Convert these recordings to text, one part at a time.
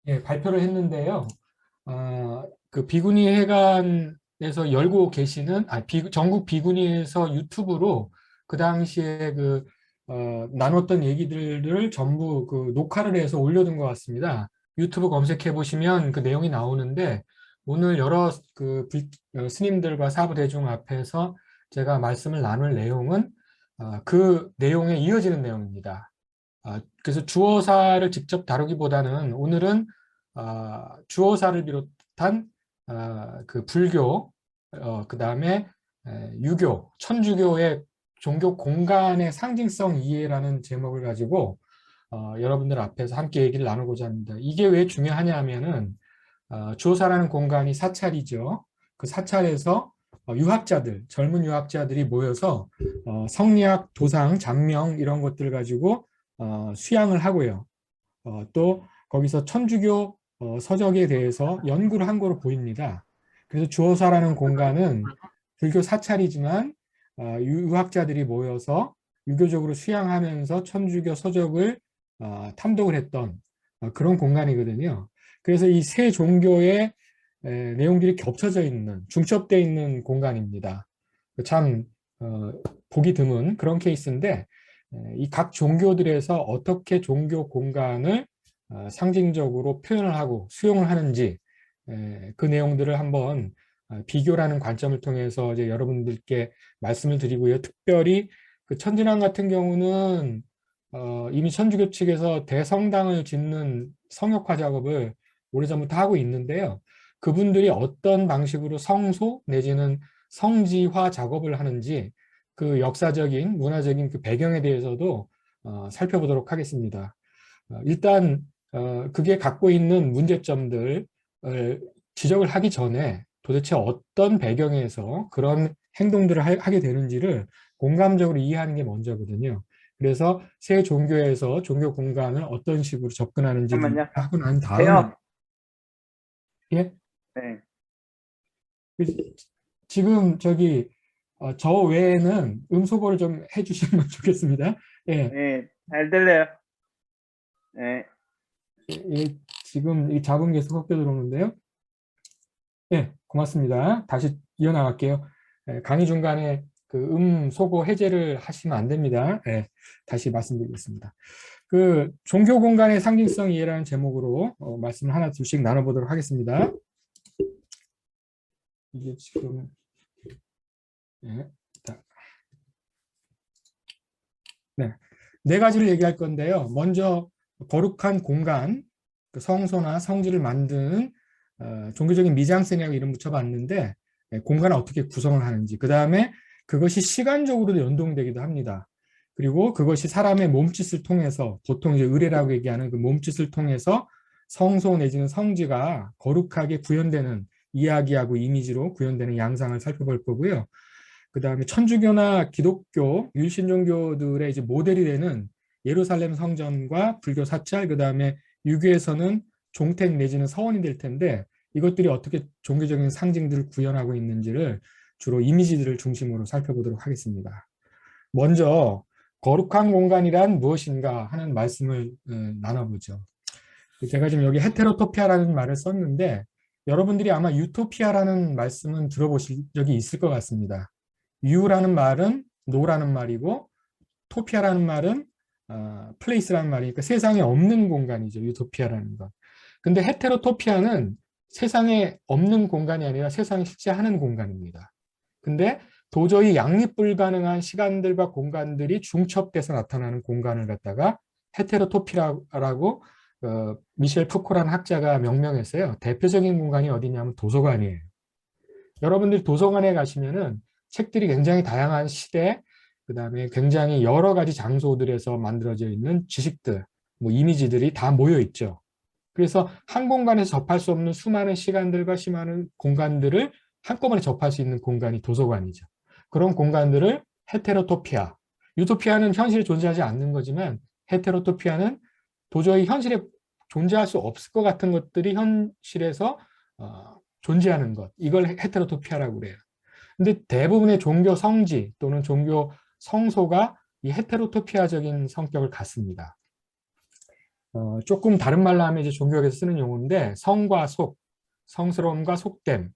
예, 발표를 했는데요. 그 비구니 회관에서 열고 계시는, 전국 비구니에서 유튜브로 그 당시에 나눴던 얘기들을 전부 그 녹화를 해서 올려둔 것 같습니다. 유튜브 검색해 보시면 그 내용이 나오는데, 오늘 여러 스님들과 사부 대중 앞에서 제가 말씀을 나눌 내용은 그 내용에 이어지는 내용입니다. 그래서 주어사를 직접 다루기보다는 오늘은 주어사를 비롯한 그 불교, 그 다음에 유교, 천주교의 종교 공간의 상징성 이해라는 제목을 가지고 여러분들 앞에서 함께 얘기를 나누고자 합니다. 이게 왜 중요하냐 하면은 주어사라는 공간이 사찰이죠. 그 사찰에서 유학자들, 젊은 유학자들이 모여서 성리학, 도상, 장명 이런 것들 가지고 수양을 하고요. 또 거기서 천주교 서적에 대해서 연구를 한 거로 보입니다. 그래서 주어사라는 공간은 불교 사찰이지만 유학자들이 모여서 유교적으로 수양하면서 천주교 서적을 탐독을 했던 그런 공간이거든요. 그래서 이 세 종교의 내용들이 겹쳐져 있는, 중첩되어 있는 공간입니다. 참 보기 드문 그런 케이스인데, 이 각 종교들에서 어떻게 종교 공간을 상징적으로 표현을 하고 수용을 하는지 그 내용들을 한번 비교라는 관점을 통해서 이제 여러분들께 말씀을 드리고요. 특별히 그 천진항 같은 경우는 이미 천주교 측에서 대성당을 짓는 성역화 작업을 오래전부터 하고 있는데요. 그분들이 어떤 방식으로 성소 내지는 성지화 작업을 하는지 그 역사적인 문화적인 그 배경에 대해서도 살펴보도록 하겠습니다. 일단 그게 갖고 있는 문제점들을 지적을 하기 전에 도대체 어떤 배경에서 그런 행동들을 하게 되는지를 공감적으로 이해하는 게 먼저거든요. 그래서 새 종교에서 종교 공간을 어떤 식으로 접근하는지를 잠깐만요. 하고 난 다음에 돼요. 예? 네. 그 지금 저 외에는 음소거를 좀 해주시면 좋겠습니다. 예, 네, 잘 들려요. 네. 예, 지금 이 잡음 계속 섞여 들어오는데요. 예, 고맙습니다. 다시 이어나갈게요. 예, 강의 중간에 그 소거 해제를 하시면 안 됩니다. 예, 다시 말씀드리겠습니다. 그 종교 공간의 상징성 이해라는 제목으로 말씀을 하나 둘씩 나눠보도록 하겠습니다. 이게 지금 예, 네, 네 가지를 얘기할 건데요. 먼저 거룩한 공간, 그 성소나 성지를 만드는 종교적인 미장센이라고 이름 붙여봤는데 공간을 어떻게 구성을 하는지, 그 다음에 그것이 시간적으로도 연동되기도 합니다. 그리고 그것이 사람의 몸짓을 통해서 보통 이제 의례라고 얘기하는 그 몸짓을 통해서 성소 내지는 성지가 거룩하게 구현되는 이야기하고 이미지로 구현되는 양상을 살펴볼 거고요. 그 다음에 천주교나 기독교, 유일신종교들의 이제 모델이 되는 예루살렘 성전과 불교 사찰, 그 다음에 유교에서는 종택 내지는 서원이 될 텐데 이것들이 어떻게 종교적인 상징들을 구현하고 있는지를 주로 이미지들을 중심으로 살펴보도록 하겠습니다. 먼저 거룩한 공간이란 무엇인가 하는 말씀을 나눠보죠. 제가 지금 여기 헤테로토피아라는 말을 썼는데 여러분들이 아마 유토피아라는 말씀은 들어보실 적이 있을 것 같습니다. 유라는 말은 노라는 말이고 토피아라는 말은 플레이스라는 말이니까 세상에 없는 공간이죠. 유토피아라는 건. 근데 헤테로토피아는 세상에 없는 공간이 아니라 세상에 실제 하는 공간입니다. 근데 도저히 양립 불가능한 시간들과 공간들이 중첩돼서 나타나는 공간을 갖다가 헤테로토피아라고 미셸 푸코라는 학자가 명명했어요. 대표적인 공간이 어디냐면 도서관이에요. 여러분들 도서관에 가시면은 책들이 굉장히 다양한 시대, 그 다음에 굉장히 여러 가지 장소들에서 만들어져 있는 지식들, 뭐 이미지들이 다 모여 있죠. 그래서 한 공간에서 접할 수 없는 수많은 시간들과 수많은 공간들을 한꺼번에 접할 수 있는 공간이 도서관이죠. 그런 공간들을 헤테로토피아, 유토피아는 현실에 존재하지 않는 거지만 헤테로토피아는 도저히 현실에 존재할 수 없을 것 같은 것들이 현실에서 존재하는 것. 이걸 헤테로토피아라고 그래요. 근데 대부분의 종교 성지 또는 종교 성소가 이 헤테로토피아적인 성격을 갖습니다. 조금 다른 말로 하면 이제 종교학에서 쓰는 용어인데 성과 속, 성스러움과 속됨,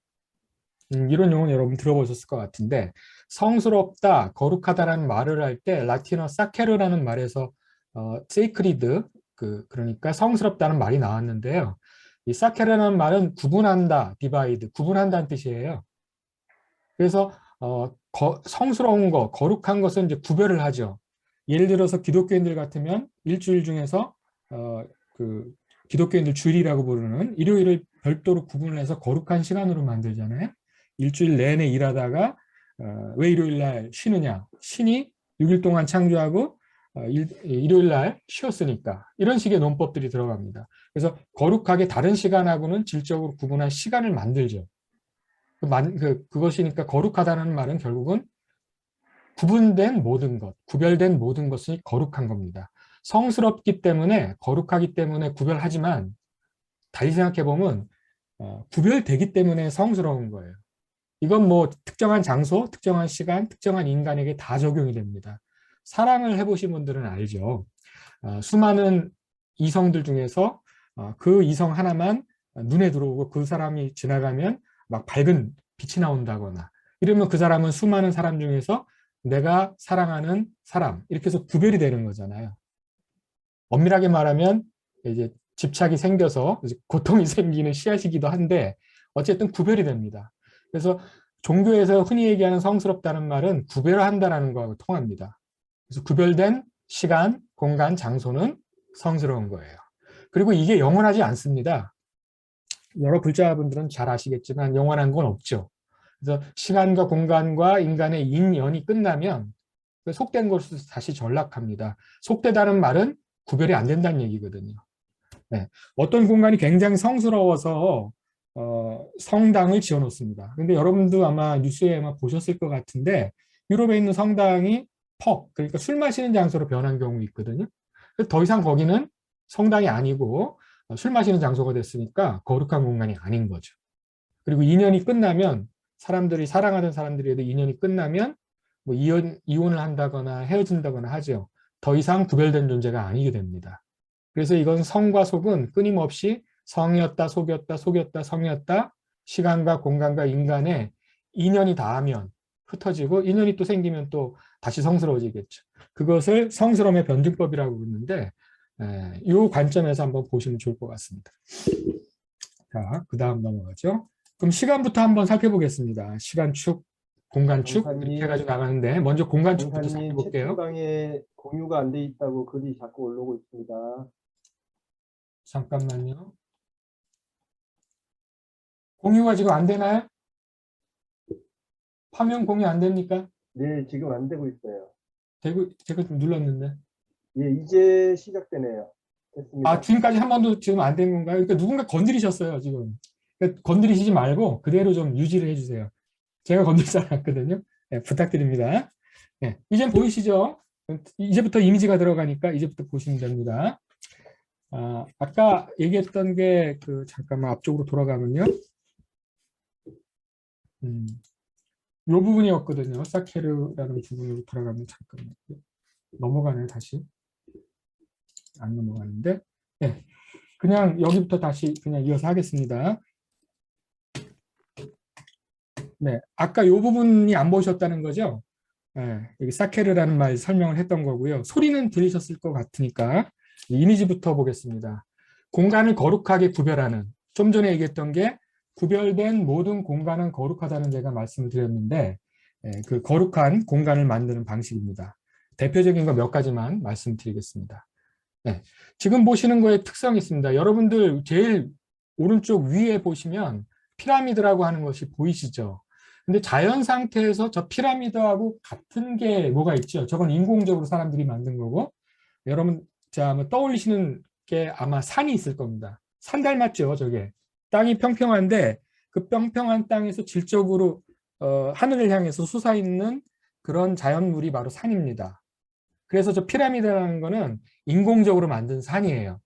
이런 용어는 여러분 들어보셨을 것 같은데 성스럽다, 거룩하다라는 말을 할 때 라틴어 사케르라는 말에서 세이크리드 그러니까 성스럽다는 말이 나왔는데요. 이 사케르라는 말은 구분한다, 디바이드, 구분한다는 뜻이에요. 그래서 성스러운 거, 거룩한 것은 이제 구별을 하죠. 예를 들어서 기독교인들 같으면 일주일 중에서 그 기독교인들 주일이라고 부르는 일요일을 별도로 구분을 해서 거룩한 시간으로 만들잖아요. 일주일 내내 일하다가 왜 일요일 날 쉬느냐? 신이 6일 동안 창조하고 일요일 날 쉬었으니까 이런 식의 논법들이 들어갑니다. 그래서 거룩하게 다른 시간하고는 질적으로 구분한 시간을 만들죠. 그것이니까 거룩하다는 말은 결국은 구분된 모든 것, 구별된 모든 것이 거룩한 겁니다. 성스럽기 때문에, 거룩하기 때문에 구별하지만 달리 생각해보면 구별되기 때문에 성스러운 거예요. 이건 뭐 특정한 장소, 특정한 시간, 특정한 인간에게 다 적용이 됩니다. 사랑을 해보신 분들은 알죠. 수많은 이성들 중에서 그 이성 하나만 눈에 들어오고 그 사람이 지나가면 막 밝은 빛이 나온다거나 이러면 그 사람은 수많은 사람 중에서 내가 사랑하는 사람 이렇게 해서 구별이 되는 거잖아요. 엄밀하게 말하면 이제 집착이 생겨서 이제 고통이 생기는 씨앗이기도 한데 어쨌든 구별이 됩니다. 그래서 종교에서 흔히 얘기하는 성스럽다는 말은 구별한다라는 거하고 통합니다. 그래서 구별된 시간, 공간, 장소는 성스러운 거예요. 그리고 이게 영원하지 않습니다. 여러 불자분들은 잘 아시겠지만 영원한 건 없죠. 그래서 시간과 공간과 인간의 인연이 끝나면 속된 것으로 다시 전락합니다. 속되다는 말은 구별이 안 된다는 얘기거든요. 네. 어떤 공간이 굉장히 성스러워서 성당을 지어놓습니다. 근데 여러분도 아마 뉴스에 아마 보셨을 것 같은데 유럽에 있는 성당이 펍, 그러니까 술 마시는 장소로 변한 경우 있거든요. 더 이상 거기는 성당이 아니고 술 마시는 장소가 됐으니까 거룩한 공간이 아닌 거죠. 그리고 인연이 끝나면 사람들이 사랑하는 사람들에도 인연이 끝나면 뭐 이혼을 한다거나 헤어진다거나 하죠. 더 이상 구별된 존재가 아니게 됩니다. 그래서 이건 성과 속은 끊임없이 성이었다, 속이었다, 속이었다, 성이었다, 시간과 공간과 인간의 인연이 닿으면 흩어지고 인연이 또 생기면 또 다시 성스러워지겠죠. 그것을 성스러움의 변증법이라고 부르는데 이 관점에서 한번 보시면 좋을 것 같습니다. 자, 그 다음 넘어가죠. 그럼 시간부터 한번 살펴보겠습니다. 시간축, 공간축 이렇게 해가지고 나가는데 먼저 공간축부터 살펴볼게요. 채팅방에 공유가 안 돼 있다고 글이 자꾸 올라오고 있습니다. 잠깐만요. 공유가 지금 안 되나요? 화면 공유 안 됩니까? 네, 지금 안 되고 있어요. 되고, 제가 좀 눌렀는데. 예, 이제 시작되네요. 됐습니다. 아, 지금까지 한 번도 지금 안 된 건가요? 그러니까 누군가 건드리셨어요, 지금. 그러니까 건드리시지 말고 그대로 좀 유지를 해주세요. 제가 건드리지 않았거든요. 네, 부탁드립니다. 네, 이젠 보이시죠? 이제부터 이미지가 들어가니까 이제부터 보시면 됩니다. 아까 얘기했던 게 잠깐만 앞쪽으로 돌아가면요. 이 부분이었거든요. 사케르라는 부분으로 돌아가면 잠깐만 넘어가네요. 다시 안 넘어가는데 네, 그냥 여기부터 다시 그냥 이어서 하겠습니다. 네, 아까 이 부분이 안 보셨다는 거죠? 네, 여기 사케르라는 말 설명을 했던 거고요. 소리는 들리셨을 것 같으니까 이미지부터 보겠습니다. 공간을 거룩하게 구별하는, 좀 전에 얘기했던 게 구별된 모든 공간은 거룩하다는 제가 말씀을 드렸는데 그 거룩한 공간을 만드는 방식입니다. 대표적인 거 몇 가지만 말씀드리겠습니다. 네, 지금 보시는 거에 특성이 있습니다. 여러분들 제일 오른쪽 위에 보시면 피라미드라고 하는 것이 보이시죠? 근데 자연 상태에서 저 피라미드하고 같은 게 뭐가 있죠? 저건 인공적으로 사람들이 만든 거고 여러분 자, 떠올리시는 게 아마 산이 있을 겁니다. 산 닮았죠, 저게. 땅이 평평한데 그 평평한 땅에서 질적으로 하늘을 향해서 솟아있는 그런 자연물이 바로 산입니다. 그래서 저 피라미드라는 거는 인공적으로 만든 산이에요.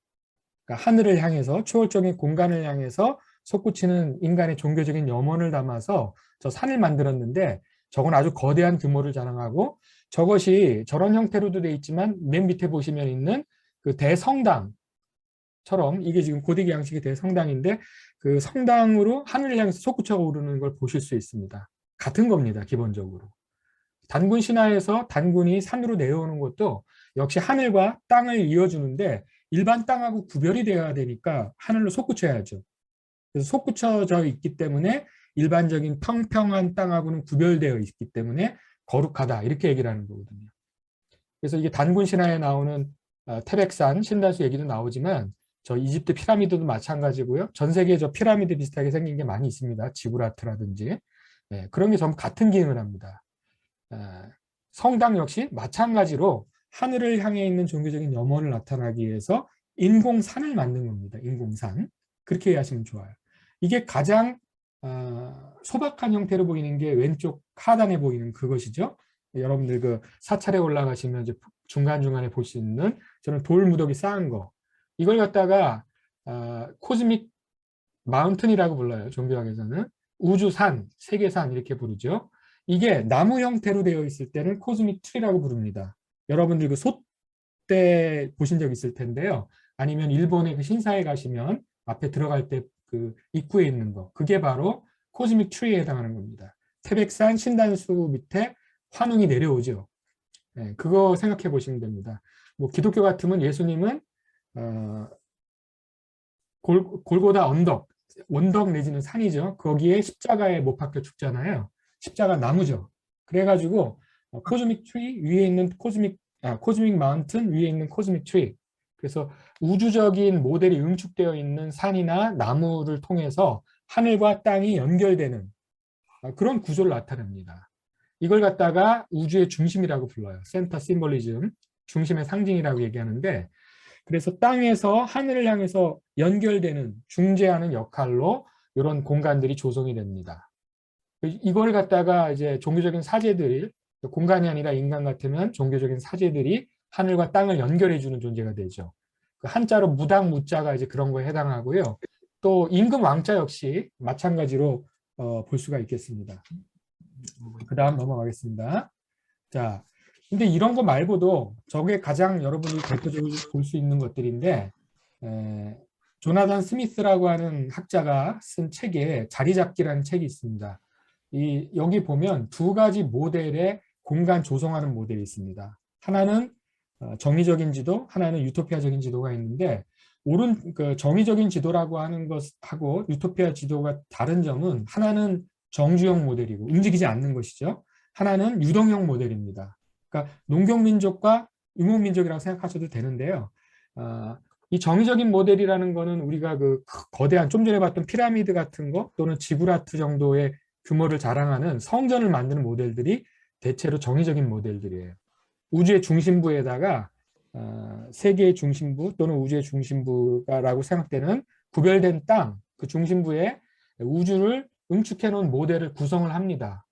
그러니까 하늘을 향해서 초월적인 공간을 향해서 솟구치는 인간의 종교적인 염원을 담아서 저 산을 만들었는데 저건 아주 거대한 규모를 자랑하고 저것이 저런 형태로도 돼 있지만 맨 밑에 보시면 있는 그 대성당, 성당처럼 이게 지금 고대기 양식이 된 성당인데 그 성당으로 하늘을 향해서 솟구쳐가 오르는 걸 보실 수 있습니다. 같은 겁니다. 기본적으로. 단군 신화에서 단군이 산으로 내려오는 것도 역시 하늘과 땅을 이어주는데 일반 땅하고 구별이 되어야 되니까 하늘로 솟구쳐야죠. 그래서 솟구쳐져 있기 때문에 일반적인 평평한 땅하고는 구별되어 있기 때문에 거룩하다 이렇게 얘기를 하는 거거든요. 그래서 이게 단군 신화에 나오는 태백산 신단수 얘기도 나오지만 저 이집트 피라미드도 마찬가지고요. 전 세계에 저 피라미드 비슷하게 생긴 게 많이 있습니다. 지구라트라든지. 네, 그런 게 전부 같은 기능을 합니다. 성당 역시 마찬가지로 하늘을 향해 있는 종교적인 염원을 나타나기 위해서 인공산을 만든 겁니다. 인공산. 그렇게 이해하시면 좋아요. 이게 가장 소박한 형태로 보이는 게 왼쪽 하단에 보이는 그것이죠. 여러분들 그 사찰에 올라가시면 이제 중간중간에 볼 수 있는 저는 돌 무더기 쌓은 거. 이걸 갖다가 코즈믹 마운튼이라고 불러요. 종교학에서는. 우주산, 세계산 이렇게 부르죠. 이게 나무 형태로 되어 있을 때는 코즈믹 트리라고 부릅니다. 여러분들 그 솥대 보신 적 있을 텐데요. 아니면 일본의 그 신사에 가시면 앞에 들어갈 때 그 입구에 있는 거. 그게 바로 코즈믹 트리에 해당하는 겁니다. 태백산 신단수 밑에 환웅이 내려오죠. 네, 그거 생각해 보시면 됩니다. 뭐 기독교 같으면 예수님은 골고다 언덕, 원덕 내지는 산이죠. 거기에 십자가에 못 박혀 죽잖아요. 십자가 나무죠. 그래가지고 코즈믹 트리 위에 있는 코즈믹 마운튼 위에 있는 코즈믹 트리. 그래서 우주적인 모델이 응축되어 있는 산이나 나무를 통해서 하늘과 땅이 연결되는 그런 구조를 나타냅니다. 이걸 갖다가 우주의 중심이라고 불러요. 센터 심볼리즘, 중심의 상징이라고 얘기하는데 그래서 땅에서 하늘을 향해서 연결되는 중재하는 역할로 이런 공간들이 조성이 됩니다. 이걸 갖다가 이제 종교적인 사제들이 공간이 아니라 인간 같으면 종교적인 사제들이 하늘과 땅을 연결해 주는 존재가 되죠. 그 한자로 무당 무자가 이제 그런 거에 해당하고요. 또 임금 왕자 역시 마찬가지로 볼 수가 있겠습니다. 그 다음 넘어가겠습니다. 자, 근데 이런 거 말고도 저게 가장 여러분이 대표적으로 볼 수 있는 것들인데 조나단 스미스라고 하는 학자가 쓴 책에 자리잡기라는 책이 있습니다. 여기 보면 두 가지 모델의 공간 조성하는 모델이 있습니다. 하나는 정의적인 지도, 하나는 유토피아적인 지도가 있는데 그 정의적인 지도라고 하는 것하고 유토피아 지도가 다른 점은 하나는 정주형 모델이고 움직이지 않는 것이죠. 하나는 유동형 모델입니다. 그러니까 농경민족과 유목민족이라고 생각하셔도 되는데요. 이 정의적인 모델이라는 거는 우리가 그 거대한 좀 전에 봤던 피라미드 같은 거 또는 지구라트 정도의 규모를 자랑하는 성전을 만드는 모델들이 대체로 정의적인 모델들이에요. 우주의 중심부에다가 세계의 중심부 또는 우주의 중심부라고 생각되는 구별된 땅, 그 중심부에 우주를 응축해 놓은 모델을 구성을 합니다.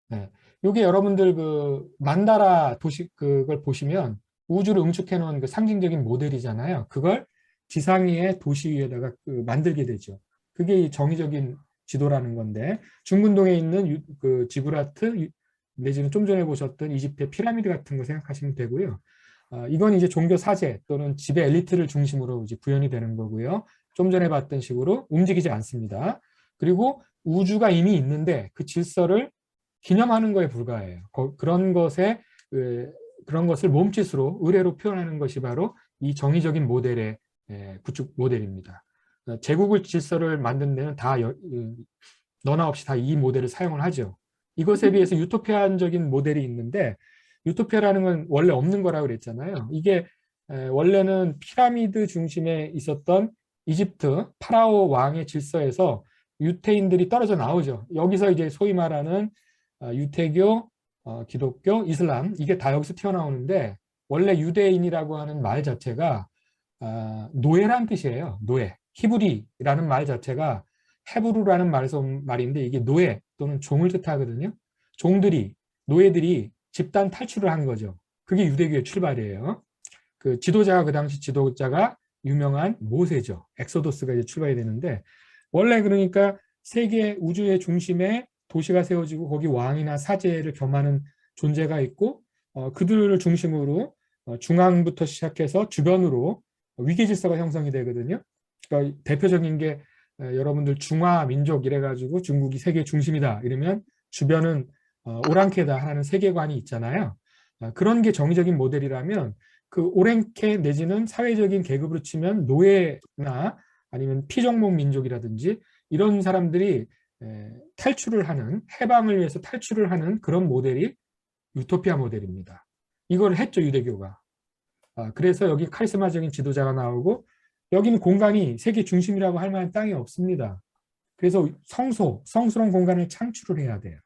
네. 이게 여러분들 그 만다라 도시 그걸 보시면 우주를 응축해 놓은 그 상징적인 모델이잖아요. 그걸 지상 위의 도시 위에다가 만들게 되죠. 그게 이 정의적인 지도라는 건데 중근동에 있는 그 지구라트 내지는 좀 전에 보셨던 이집트의 피라미드 같은 거 생각하시면 되고요. 이건 이제 종교 사제 또는 지배 엘리트를 중심으로 이제 구현이 되는 거고요. 좀 전에 봤던 식으로 움직이지 않습니다. 그리고 우주가 이미 있는데 그 질서를 기념하는 거에 불과해요. 그런 것을 몸짓으로 의례로 표현하는 것이 바로 이 정의적인 모델의 구축 모델입니다. 제국을 질서를 만든 데는 다 너나 없이 다 이 모델을 사용을 하죠. 이것에 비해서 유토피아적인 모델이 있는데 유토피아라는 건 원래 없는 거라고 그랬잖아요. 이게 원래는 피라미드 중심에 있었던 이집트 파라오 왕의 질서에서 유태인들이 떨어져 나오죠. 여기서 이제 소위 말하는 유태교, 기독교, 이슬람 이게 다 여기서 튀어나오는데 원래 유대인이라고 하는 말 자체가 노예란 뜻이에요. 노예. 히브리라는 말 자체가 헤브루라는 말에서 온 말인데 이게 노예 또는 종을 뜻하거든요. 노예들이 집단 탈출을 한 거죠. 그게 유대교의 출발이에요. 그 지도자가 그 당시 지도자가 유명한 모세죠. 엑소도스가 이제 출발이 되는데 원래 그러니까 세계 우주의 중심에 도시가 세워지고 거기 왕이나 사제를 겸하는 존재가 있고 그들을 중심으로 중앙부터 시작해서 주변으로 위계 질서가 형성이 되거든요. 그러니까 대표적인 게 여러분들 중화 민족 이래가지고 중국이 세계 중심이다 이러면 주변은 오랑캐다 하는 세계관이 있잖아요. 그런 게 정의적인 모델이라면 그 오랑캐 내지는 사회적인 계급으로 치면 노예나 아니면 피정복 민족이라든지 이런 사람들이 탈출을 하는, 해방을 위해서 탈출을 하는 그런 모델이 유토피아 모델입니다. 이걸 했죠, 유대교가. 그래서 여기 카리스마적인 지도자가 나오고 여기는 공간이 세계 중심이라고 할 만한 땅이 없습니다. 그래서 성스러운 공간을 창출을 해야 돼요.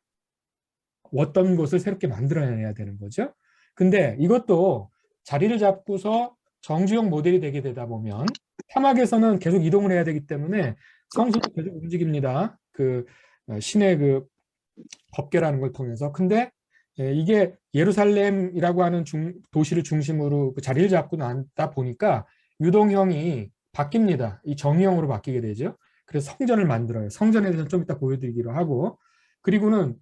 어떤 곳을 새롭게 만들어내야 되는 거죠. 근데 이것도 자리를 잡고서 정주영 모델이 되게 되다 보면 사막에서는 계속 이동을 해야 되기 때문에 성소도 계속 움직입니다. 그 신의 그 법궤라는 걸 통해서. 근데 이게 예루살렘이라고 하는 도시를 중심으로 그 자리를 잡고 나다 보니까 유동형이 바뀝니다. 이 정의형으로 바뀌게 되죠. 그래서 성전을 만들어요. 성전에 대해서 좀 이따 보여드리기로 하고, 그리고는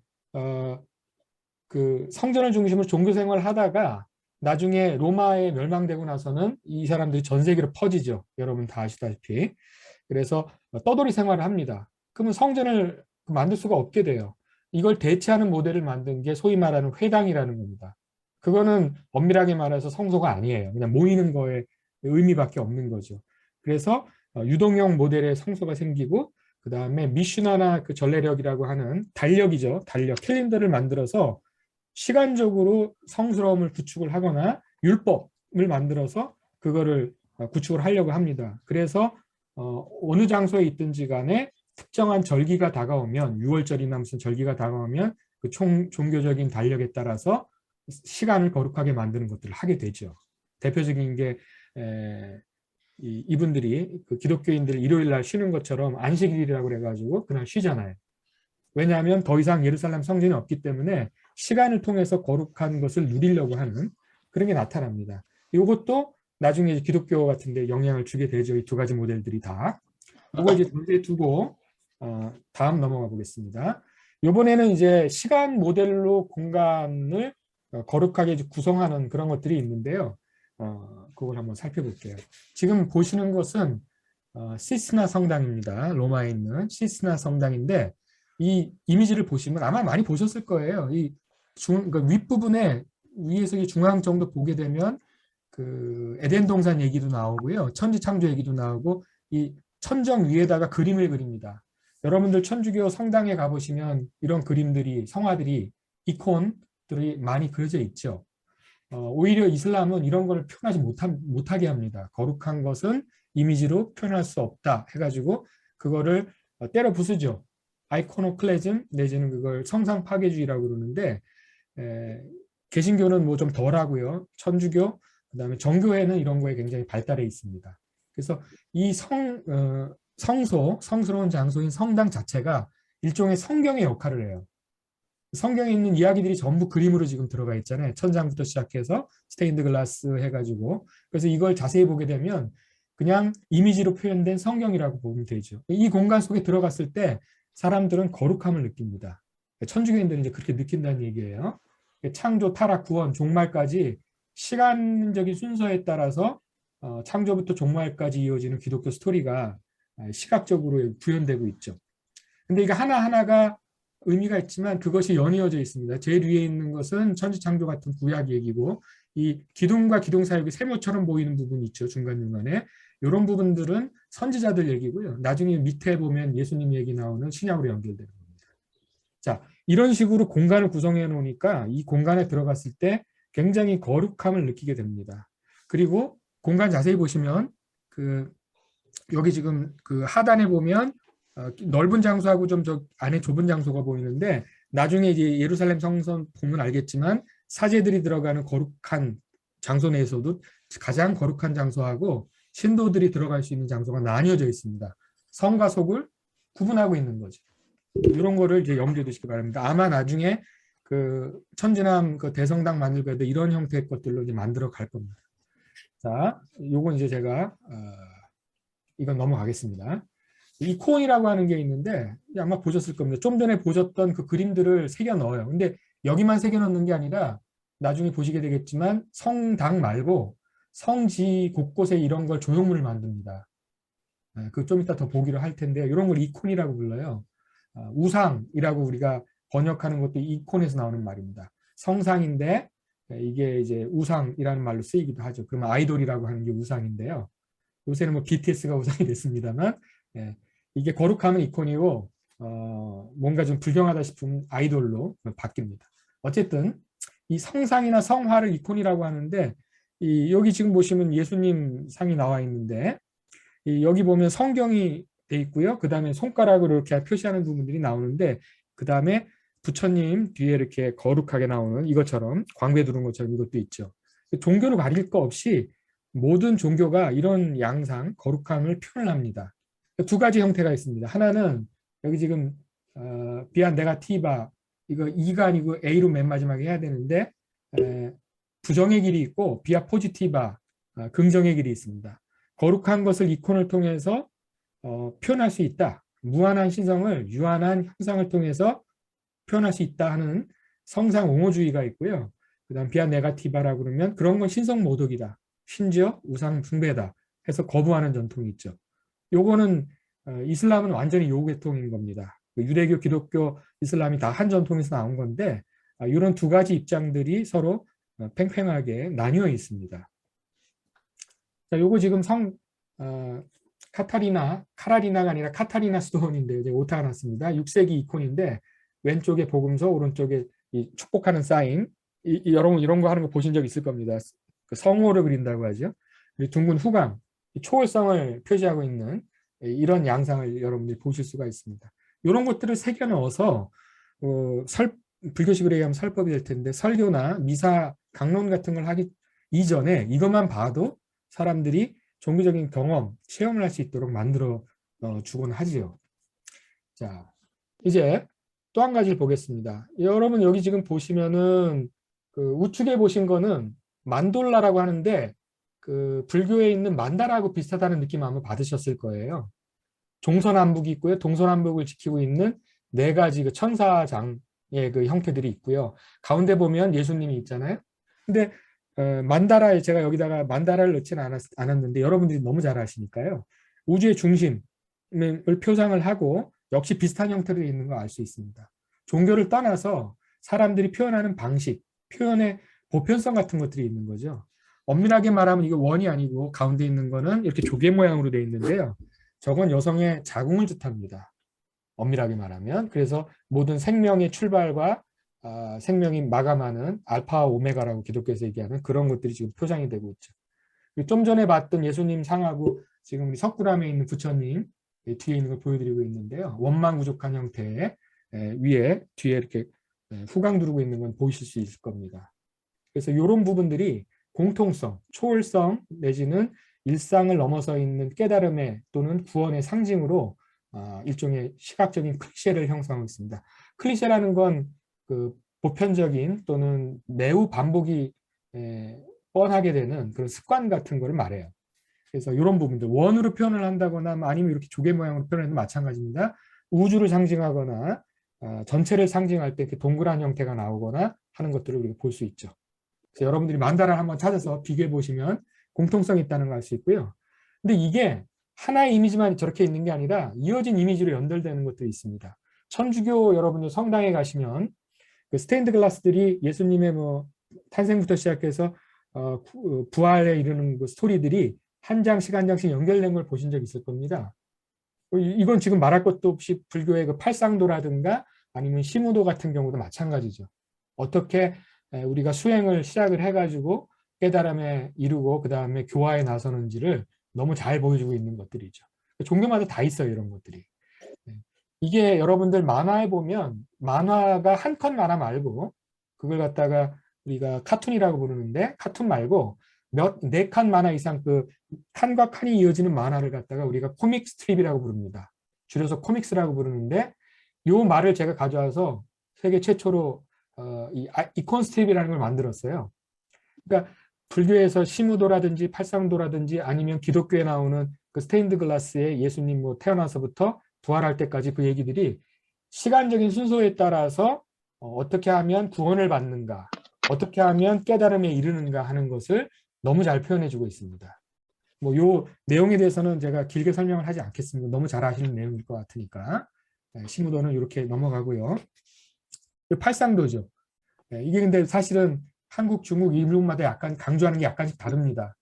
그 성전을 중심으로 종교 생활을 하다가 나중에 로마에 멸망되고 나서는 이 사람들이 전 세계로 퍼지죠. 여러분 다 아시다시피. 그래서 떠돌이 생활을 합니다. 그러면 성전을 만들 수가 없게 돼요. 이걸 대체하는 모델을 만든 게 소위 말하는 회당이라는 겁니다. 그거는 엄밀하게 말해서 성소가 아니에요. 그냥 모이는 거에 의미밖에 없는 거죠. 그래서 유동형 모델의 성소가 생기고 그 다음에 미슈나나 그 전래력이라고 하는 달력이죠. 달력, 캘린더를 만들어서 시간적으로 성스러움을 구축을 하거나 율법을 만들어서 그거를 구축을 하려고 합니다. 그래서 어느 장소에 있든지 간에 특정한 절기가 다가오면 6월절이나 무슨 절기가 다가오면 그 종교적인 달력에 따라서 시간을 거룩하게 만드는 것들을 하게 되죠. 대표적인 게 이분들이 그 기독교인들 일요일 날 쉬는 것처럼 안식일이라고 그래가지고 그날 쉬잖아요. 왜냐하면 더 이상 예루살렘 성전이 없기 때문에 시간을 통해서 거룩한 것을 누리려고 하는 그런 게 나타납니다. 이것도 나중에 기독교 같은 데 영향을 주게 되죠. 이 두 가지 모델들이 다. 이거 이제 전제에 두고 다음 넘어가 보겠습니다. 이번에는 이제 시간 모델로 공간을 거룩하게 구성하는 그런 것들이 있는데요. 그걸 한번 살펴볼게요. 지금 보시는 것은 시스나 성당입니다. 로마에 있는 시스나 성당인데 이 이미지를 보시면 아마 많이 보셨을 거예요. 이 그러니까 윗부분에 위에서 이 중앙 정도 보게 되면 그 에덴 동산 얘기도 나오고요. 천지 창조 얘기도 나오고 이 천정 위에다가 그림을 그립니다. 여러분들 천주교 성당에 가보시면 이런 그림들이 성화들이 이콘들이 많이 그려져 있죠. 오히려 이슬람은 이런 걸 표현하지 못하게 합니다. 거룩한 것은 이미지로 표현할 수 없다 해가지고 그거를 때려 부수죠. 아이코노클레즘 내지는 그걸 성상 파괴주의라고 그러는데 개신교는 뭐 좀 덜하고요. 천주교 그다음에 정교회는 이런 거에 굉장히 발달해 있습니다. 그래서 이 성스러운 장소인 성당 자체가 일종의 성경의 역할을 해요. 성경에 있는 이야기들이 전부 그림으로 지금 들어가 있잖아요. 천장부터 시작해서 스테인드 글라스 해가지고. 그래서 이걸 자세히 보게 되면 그냥 이미지로 표현된 성경이라고 보면 되죠. 이 공간 속에 들어갔을 때 사람들은 거룩함을 느낍니다. 천주교인들은 이제 그렇게 느낀다는 얘기예요. 창조, 타락, 구원, 종말까지 시간적인 순서에 따라서 창조부터 종말까지 이어지는 기독교 스토리가 시각적으로 구현되고 있죠. 근데 이게 하나하나가 의미가 있지만 그것이 연이어져 있습니다. 제일 위에 있는 것은 천지창조 같은 구약 얘기고 이 기둥과 기둥 사이에 세모처럼 보이는 부분이 있죠. 중간중간에. 이런 부분들은 선지자들 얘기고요. 나중에 밑에 보면 예수님 얘기 나오는 신약으로 연결되는 겁니다. 자, 이런 식으로 공간을 구성해 놓으니까 이 공간에 들어갔을 때 굉장히 거룩함을 느끼게 됩니다. 그리고 공간 자세히 보시면 여기 지금 그 하단에 보면 넓은 장소하고 좀 저 안에 좁은 장소가 보이는데 나중에 이제 예루살렘 성전 보면 알겠지만 사제들이 들어가는 거룩한 장소 내에서도 가장 거룩한 장소하고 신도들이 들어갈 수 있는 장소가 나뉘어져 있습니다. 성과 속을 구분하고 있는 거죠. 이런 거를 이제 염두에 두시기 바랍니다. 아마 나중에 그 천지남 그 대성당 만들고 해도 이런 형태의 것들로 이제 만들어 갈 겁니다. 자, 요건 이제 제가 이건 넘어가겠습니다. 이콘이라고 하는 게 있는데 아마 보셨을 겁니다. 좀 전에 보셨던 그 그림들을 새겨 넣어요. 근데 여기만 새겨 넣는 게 아니라 나중에 보시게 되겠지만 성당 말고 성지 곳곳에 이런 걸 조형물을 만듭니다. 그 좀 이따 더 보기로 할 텐데요. 이런 걸 이콘이라고 불러요. 우상이라고 우리가 번역하는 것도 이콘에서 나오는 말입니다. 성상인데 이게 이제 우상이라는 말로 쓰이기도 하죠. 그러면 아이돌이라고 하는 게 우상인데요. 요새는 뭐 BTS가 우상이 됐습니다만, 이게 거룩하면 이콘이고 뭔가 좀 불경하다 싶으면 아이돌로 바뀝니다. 어쨌든 이 성상이나 성화를 이콘이라고 하는데, 여기 지금 보시면 예수님 상이 나와 있는데, 여기 보면 성경이 돼 있고요. 그 다음에 손가락으로 이렇게 표시하는 부분들이 나오는데, 그 다음에 부처님 뒤에 이렇게 거룩하게 나오는 이것처럼 광배 두른 것처럼 이것도 있죠. 종교로 가릴 거 없이 모든 종교가 이런 양상, 거룩함을 표현합니다. 두 가지 형태가 있습니다. 하나는 여기 지금 비아 네가티바, 이거 E가 아니고 A로 맨 마지막에 해야 되는데, 부정의 길이 있고 비아 포지티바, 긍정의 길이 있습니다. 거룩한 것을 이콘을 통해서 표현할 수 있다. 무한한 신성을 유한한 형상을 통해서 표현할 수 있다 하는 성상 옹호주의가 있고요. 그 다음 비아 네가티바라고 그러면 그런 건 신성 모독이다. 심지어 우상 숭배다 해서 거부하는 전통이 있죠. 요거는 이슬람은 완전히 요 계통인 겁니다. 유대교, 기독교, 이슬람이 다 한 전통에서 나온 건데, 이런 두 가지 입장들이 서로 팽팽하게 나뉘어 있습니다. 자, 요거 지금 카라리나가 아니라 카타리나 수도원인데요. 이제 오타가 났습니다. 6세기 이콘인데, 왼쪽에 복음서, 오른쪽에 이 축복하는 사인, 여러분 이런 거 하는 거 보신 적 있을 겁니다. 그 성호를 그린다고 하죠. 둥근 후광, 초월성을 표시하고 있는 이런 양상을 여러분들이 보실 수가 있습니다. 이런 것들을 새겨 넣어서 불교식으로 얘기하면 설법이 될 텐데, 설교나 미사, 강론 같은 걸 하기 이전에 이것만 봐도 사람들이 종교적인 경험, 체험을 할 수 있도록 만들어 주곤 하지요. 자, 이제 또 한 가지를 보겠습니다. 여러분 여기 지금 보시면은 그 우측에 보신 거는 만돌라라고 하는데, 그 불교에 있는 만다라하고 비슷하다는 느낌 아마 받으셨을 거예요. 동서남북이 있고요. 동서남북을 지키고 있는 네 가지 그 천사장의 그 형태들이 있고요. 가운데 보면 예수님이 있잖아요. 근데 만다라에 제가 여기다가 만다라를 넣지는 않았는데 여러분들이 너무 잘 아시니까요. 우주의 중심을 표상을 하고 역시 비슷한 형태로 있는 거 알 수 있습니다. 종교를 떠나서 사람들이 표현하는 방식, 표현의 보편성 같은 것들이 있는 거죠. 엄밀하게 말하면 이거 원이 아니고 가운데 있는 거는 이렇게 조개 모양으로 되어 있는데요. 저건 여성의 자궁을 뜻합니다. 엄밀하게 말하면. 그래서 모든 생명의 출발과 생명이 마감하는 알파와 오메가라고 기독교에서 얘기하는 그런 것들이 지금 표상이 되고 있죠. 좀 전에 봤던 예수님 상하고 지금 우리 석굴암에 있는 부처님 뒤에 있는 걸 보여드리고 있는데요. 원망부족한 형태의 위에 뒤에 이렇게 후광 두르고 있는 건 보이실 수 있을 겁니다. 그래서 이런 부분들이 공통성, 초월성 내지는 일상을 넘어서 있는 깨달음의 또는 구원의 상징으로 일종의 시각적인 클리셰를 형성하고 있습니다. 클리셰라는 건 그 보편적인 또는 매우 반복이 뻔하게 되는 그런 습관 같은 거를 말해요. 그래서 이런 부분들 원으로 표현을 한다거나 아니면 이렇게 조개 모양으로 표현해도 마찬가지입니다. 우주를 상징하거나 전체를 상징할 때 이렇게 동그란 형태가 나오거나 하는 것들을 우리가 볼 수 있죠. 그래서 여러분들이 만다라를 한번 찾아서 비교해 보시면 공통성이 있다는 걸 알 수 있고요. 근데 이게 하나의 이미지만 저렇게 있는 게 아니라 이어진 이미지로 연결되는 것들이 있습니다. 천주교 여러분들 성당에 가시면 그 스테인드 글라스들이 예수님의 뭐 탄생부터 시작해서 부활에 이르는 그 스토리들이 한 장씩 한 장씩 연결된 걸 보신 적 있을 겁니다. 이건 지금 말할 것도 없이 불교의 그 팔상도라든가 아니면 시무도 같은 경우도 마찬가지죠. 어떻게 우리가 수행을 시작을 해가지고 깨달음에 이르고 그 다음에 교화에 나서는지를 너무 잘 보여주고 있는 것들이죠. 종교마다 다 있어요, 이런 것들이. 이게 여러분들 만화에 보면 만화가 한 컷 만화 말고 그걸 갖다가 우리가 카툰이라고 부르는데 카툰 말고 네 칸 만화 이상 그 칸과 칸이 이어지는 만화를 갖다가 우리가 코믹 스트립이라고 부릅니다. 줄여서 코믹스라고 부르는데 요 말을 제가 가져와서 세계 최초로 이콘 스트립이라는 걸 만들었어요. 그러니까 불교에서 시무도라든지 팔상도라든지 아니면 기독교에 나오는 그 스테인드 글라스의 예수님 뭐 태어나서부터 부활할 때까지 그 얘기들이 시간적인 순서에 따라서 어떻게 하면 구원을 받는가, 어떻게 하면 깨달음에 이르는가 하는 것을 너무 잘 표현해주고 있습니다. 뭐 요 내용에 대해서는 제가 길게 설명을 하지 않겠습니다. 너무 잘 아시는 내용일 것 같으니까. 시무도는 이렇게 넘어가고요. 팔상도죠. 이게 근데 사실은 한국, 중국, 일본마다 약간 강조하는 게 약간씩 다릅니다.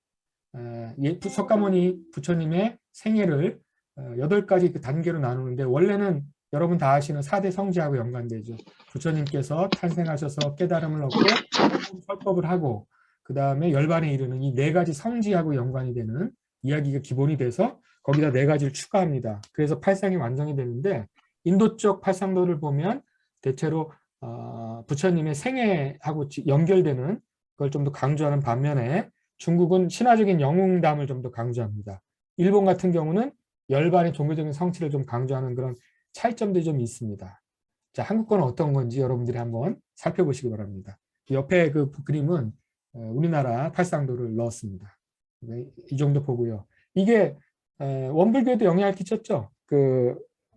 석가모니 부처님의 생애를 8가지 그 단계로 나누는데 원래는 여러분 다 아시는 4대 성지하고 연관되죠. 부처님께서 탄생하셔서 깨달음을 얻고 설법을 하고 그 다음에 열반에 이르는 이 4가지 성지하고 연관이 되는 이야기가 기본이 돼서 거기다 4가지를 추가합니다. 그래서 팔상이 완성이 되는데 인도 쪽 팔상도를 보면 대체로 부처님의 생애하고 연결되는 걸 좀 더 강조하는 반면에 중국은 신화적인 영웅담을 좀 더 강조합니다. 일본 같은 경우는 열반의 종교적인 성취를 좀 강조하는 그런 차이점들이 좀 있습니다. 자, 한국 거는 어떤 건지 여러분들이 한번 살펴보시기 바랍니다. 옆에 그 그림은 우리나라 팔상도를 넣었습니다. 이 정도 보고요. 이게 원불교에도 영향을 끼쳤죠. 그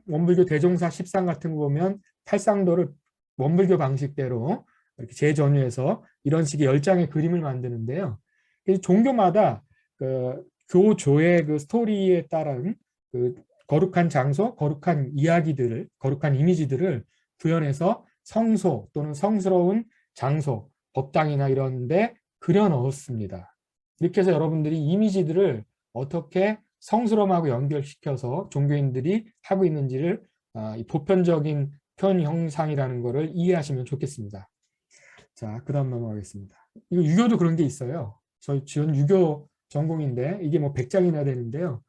원불교 대종사 10상 같은 거 보면 팔상도를 원불교 방식대로 이렇게 재전유해서 이런 식의 10장의 그림을 만드는데요. 종교마다 그 교조의 그 스토리에 따른 그 거룩한 장소, 거룩한 이야기들을, 거룩한 이미지들을 구현해서 성소 또는 성스러운 장소, 법당이나 이런 데 그려 넣었습니다. 이렇게 해서 여러분들이 이미지들을 어떻게 성스러움하고 연결시켜서 종교인들이 하고 있는지를 이 보편적인 표현 형상이라는 것을 이해하시면 좋겠습니다. 자, 그 다음 넘어가겠습니다. 이거 유교도 그런 게 있어요. 저희 지원 유교 전공인데 이게 뭐 100장이나 되는데요.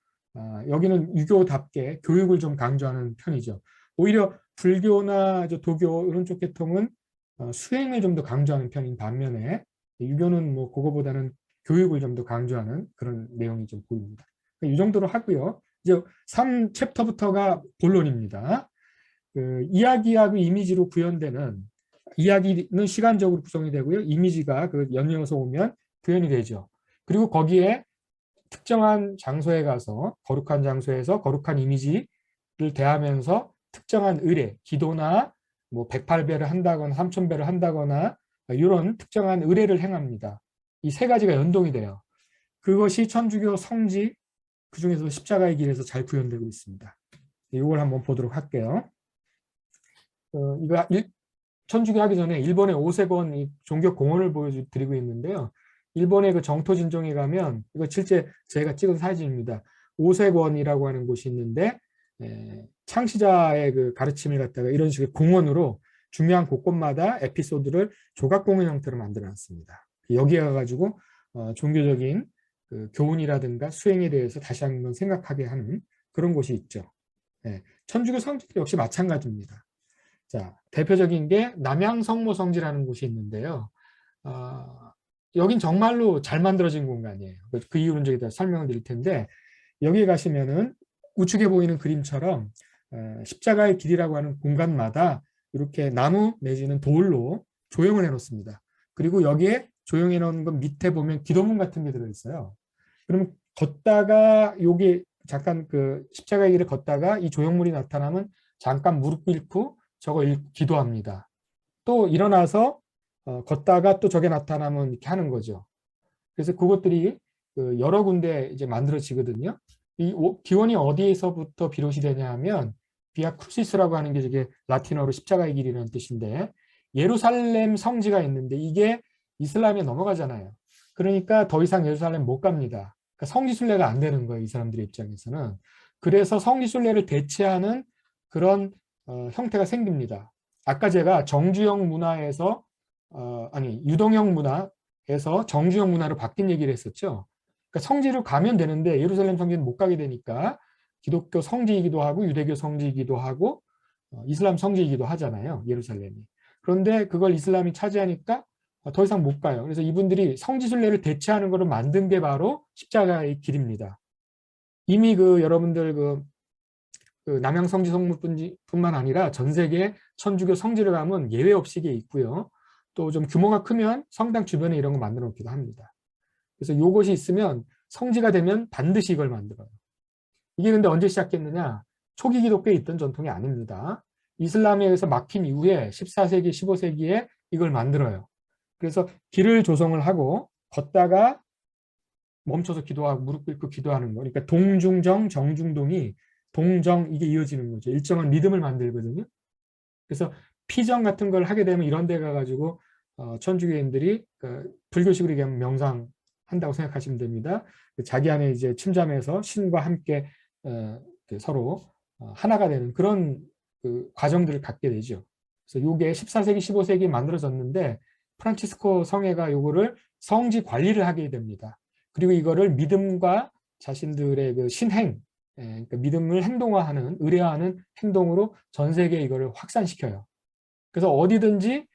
여기는 유교답게 교육을 좀 강조하는 편이죠. 오히려 불교나 도교 이런 쪽 계통은 수행을 좀 더 강조하는 편인 반면에 유교는 뭐 그거보다는 교육을 좀 더 강조하는 그런 내용이 좀 보입니다. 이 정도로 하고요. 이제 3챕터부터가 본론입니다. 그 이야기하고 이미지로 구현되는 이야기는 시간적으로 구성이 되고요. 이미지가 그 연이어서 오면 구현이 되죠. 그리고 거기에 특정한 장소에 가서 거룩한 장소에서 거룩한 이미지를 대하면서 특정한 의례, 기도나 뭐 108배를 한다거나 3000배를 한다거나 이런 특정한 의례를 행합니다. 이 3가지가 연동이 돼요. 그것이 천주교 성지, 그중에서 십자가의 길에서 잘 구현되고 있습니다. 이걸 한번 보도록 할게요. 이거 천주교 하기 전에 일본의 오세권 이 종교 공원을 보여드리고 있는데요. 일본의 그 정토진종에 가면 이거 실제 제가 찍은 사진입니다. 오세권이라고 하는 곳이 있는데 창시자의 그 가르침을 갖다가 이런 식의 공원으로 중요한 곳곳마다 에피소드를 조각공연 형태로 만들어놨습니다. 여기에 가가지고 종교적인 그 교훈이라든가 수행에 대해서 다시 한번 생각하게 하는 그런 곳이 있죠. 천주교 성지도 역시 마찬가지입니다. 자, 대표적인 게 남양성모성지라는 곳이 있는데요. 여긴 정말로 잘 만들어진 공간이에요. 그 이유는 저기다 설명을 드릴 텐데 여기에 가시면은 우측에 보이는 그림처럼 십자가의 길이라고 하는 공간마다 이렇게 나무 내지는 돌로 조형을 해놓습니다. 그리고 여기에 조형해 놓은 것 밑에 보면 기도문 같은 게 들어있어요. 그러면 걷다가 여기 잠깐 그 십자가의 길을 걷다가 이 조형물이 나타나면 잠깐 무릎 꿇고 저거 기도합니다. 또 일어나서 걷다가 또 저게 나타나면 이렇게 하는 거죠. 그래서 그것들이 여러 군데 이제 만들어지거든요. 이 기원이 어디에서부터 비롯이 되냐 하면 비아 크루시스라고 하는 게 이게 라틴어로 십자가의 길이라는 뜻인데 예루살렘 성지가 있는데 이게 이슬람에 넘어가잖아요. 그러니까 더 이상 예루살렘 못 갑니다. 그러니까 성지순례가 안 되는 거예요. 이 사람들의 입장에서는. 그래서 성지순례를 대체하는 그런 형태가 생깁니다. 아까 제가 정주형 문화에서 유동형 문화에서 정주형 문화로 바뀐 얘기를 했었죠. 그러니까 성지를 가면 되는데 예루살렘 성지는 못 가게 되니까 기독교 성지이기도 하고 유대교 성지이기도 하고 이슬람 성지이기도 하잖아요. 예루살렘이. 그런데 그걸 이슬람이 차지하니까 더 이상 못 가요. 그래서 이분들이 성지순례를 대체하는 것을 만든 게 바로 십자가의 길입니다. 이미 여러분들 그 남양 성지 성물뿐만 아니라 전 세계 천주교 성지를 가면 예외 없이 이게 있고요. 또 좀 규모가 크면 성당 주변에 이런 거 만들어 놓기도 합니다. 그래서 이것이 있으면 성지가 되면 반드시 이걸 만들어요. 이게 근데 언제 시작했느냐? 초기 기독교에 있던 전통이 아닙니다. 이슬람에 의해서 막힌 이후에 14세기, 15세기에 이걸 만들어요. 그래서 길을 조성을 하고 걷다가 멈춰서 기도하고 무릎 꿇고 기도하는 거. 그러니까 동중정, 정중동이 동정 이게 이어지는 거죠. 일정한 리듬을 만들거든요. 그래서 피정 같은 걸 하게 되면 이런 데 가가지고 천주교인들이 불교식으로 얘기하면 명상한다고 생각하시면 됩니다. 자기 안에 이제 침잠해서 신과 함께 서로 하나가 되는 그런 그 과정들을 갖게 되죠. 그래서 이게 14세기, 15세기에 만들어졌는데 프란치스코 성회가 요거를 성지 관리를 하게 됩니다. 그리고 이거를 믿음과 자신들의 그 신행, 그러니까 믿음을 행동화하는, 의례화하는 행동으로 전 세계에 이거를 확산시켜요. 그래서 어디든지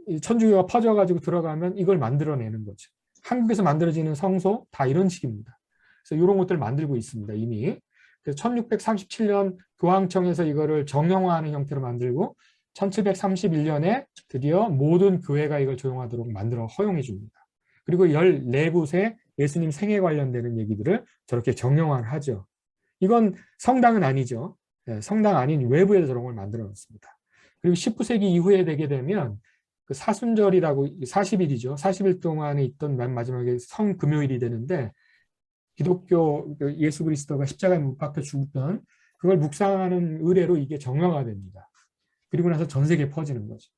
이 천주교가 퍼져가지고 들어가면 이걸 만들어내는 거죠. 한국에서 만들어지는 성소 다 이런 식입니다. 그래서 이런 것들을 만들고 있습니다, 이미. 그래서 1637년 교황청에서 이거를 정형화하는 형태로 만들고 1731년에 드디어 모든 교회가 이걸 조용하도록 만들어 허용해 줍니다. 그리고 14곳의 예수님 생애 관련되는 얘기들을 저렇게 정형화를 하죠. 이건 성당은 아니죠. 성당 아닌 외부에서 저런 걸 만들어 놓습니다. 그리고 19세기 이후에 되게 되면 그 사순절이라고 40일이죠. 40일 동안에 있던 맨 마지막에 성금요일이 되는데 기독교 예수 그리스도가 십자가에 못 박혀 죽던 그걸 묵상하는 의례로 이게 정형화가 됩니다. 그리고 나서 전 세계에 퍼지는 거죠.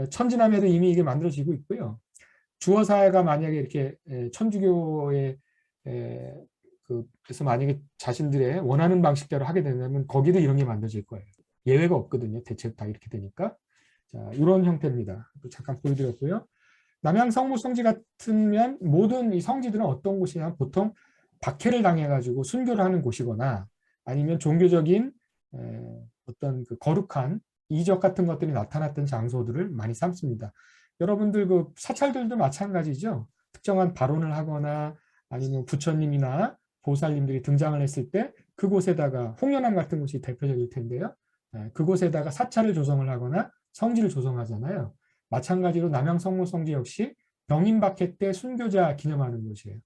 천지남에도 이미 이게 만들어지고 있고요. 주어사가 만약에 이렇게 천주교의 그래서 만약에 자신들의 원하는 방식대로 하게 된다면 거기도 이런 게 만들어질 거예요. 예외가 없거든요. 대체 다 이렇게 되니까. 자, 이런 형태입니다. 잠깐 보여드렸고요. 남양 성모 성지 같으면 모든 이 성지들은 어떤 곳이냐 보통 박해를 당해가지고 순교를 하는 곳이거나 아니면 종교적인 어떤 그 거룩한 이적 같은 것들이 나타났던 장소들을 많이 삼습니다. 여러분들 그 사찰들도 마찬가지죠. 특정한 발언을 하거나 아니면 부처님이나 보살님들이 등장을 했을 때 그곳에다가 홍련암 같은 곳이 대표적일 텐데요. 그곳에다가 사찰을 조성을 하거나 성지를 조성하잖아요. 마찬가지로 남양 성모 성지 역시 병인박해 때 순교자 기념하는 곳이에요.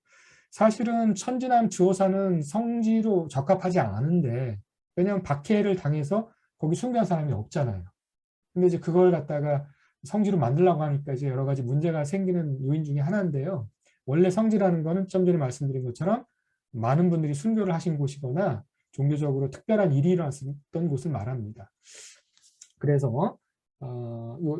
사실은 천지남 주호사는 성지로 적합하지 않은데 왜냐하면 박해를 당해서 거기 순교한 사람이 없잖아요. 근데 이제 그걸 갖다가 성지로 만들려고 하니까 이제 여러 가지 문제가 생기는 요인 중에 하나인데요. 원래 성지라는 거는 좀 전에 말씀드린 것처럼 많은 분들이 순교를 하신 곳이거나 종교적으로 특별한 일이 일어났던 곳을 말합니다. 그래서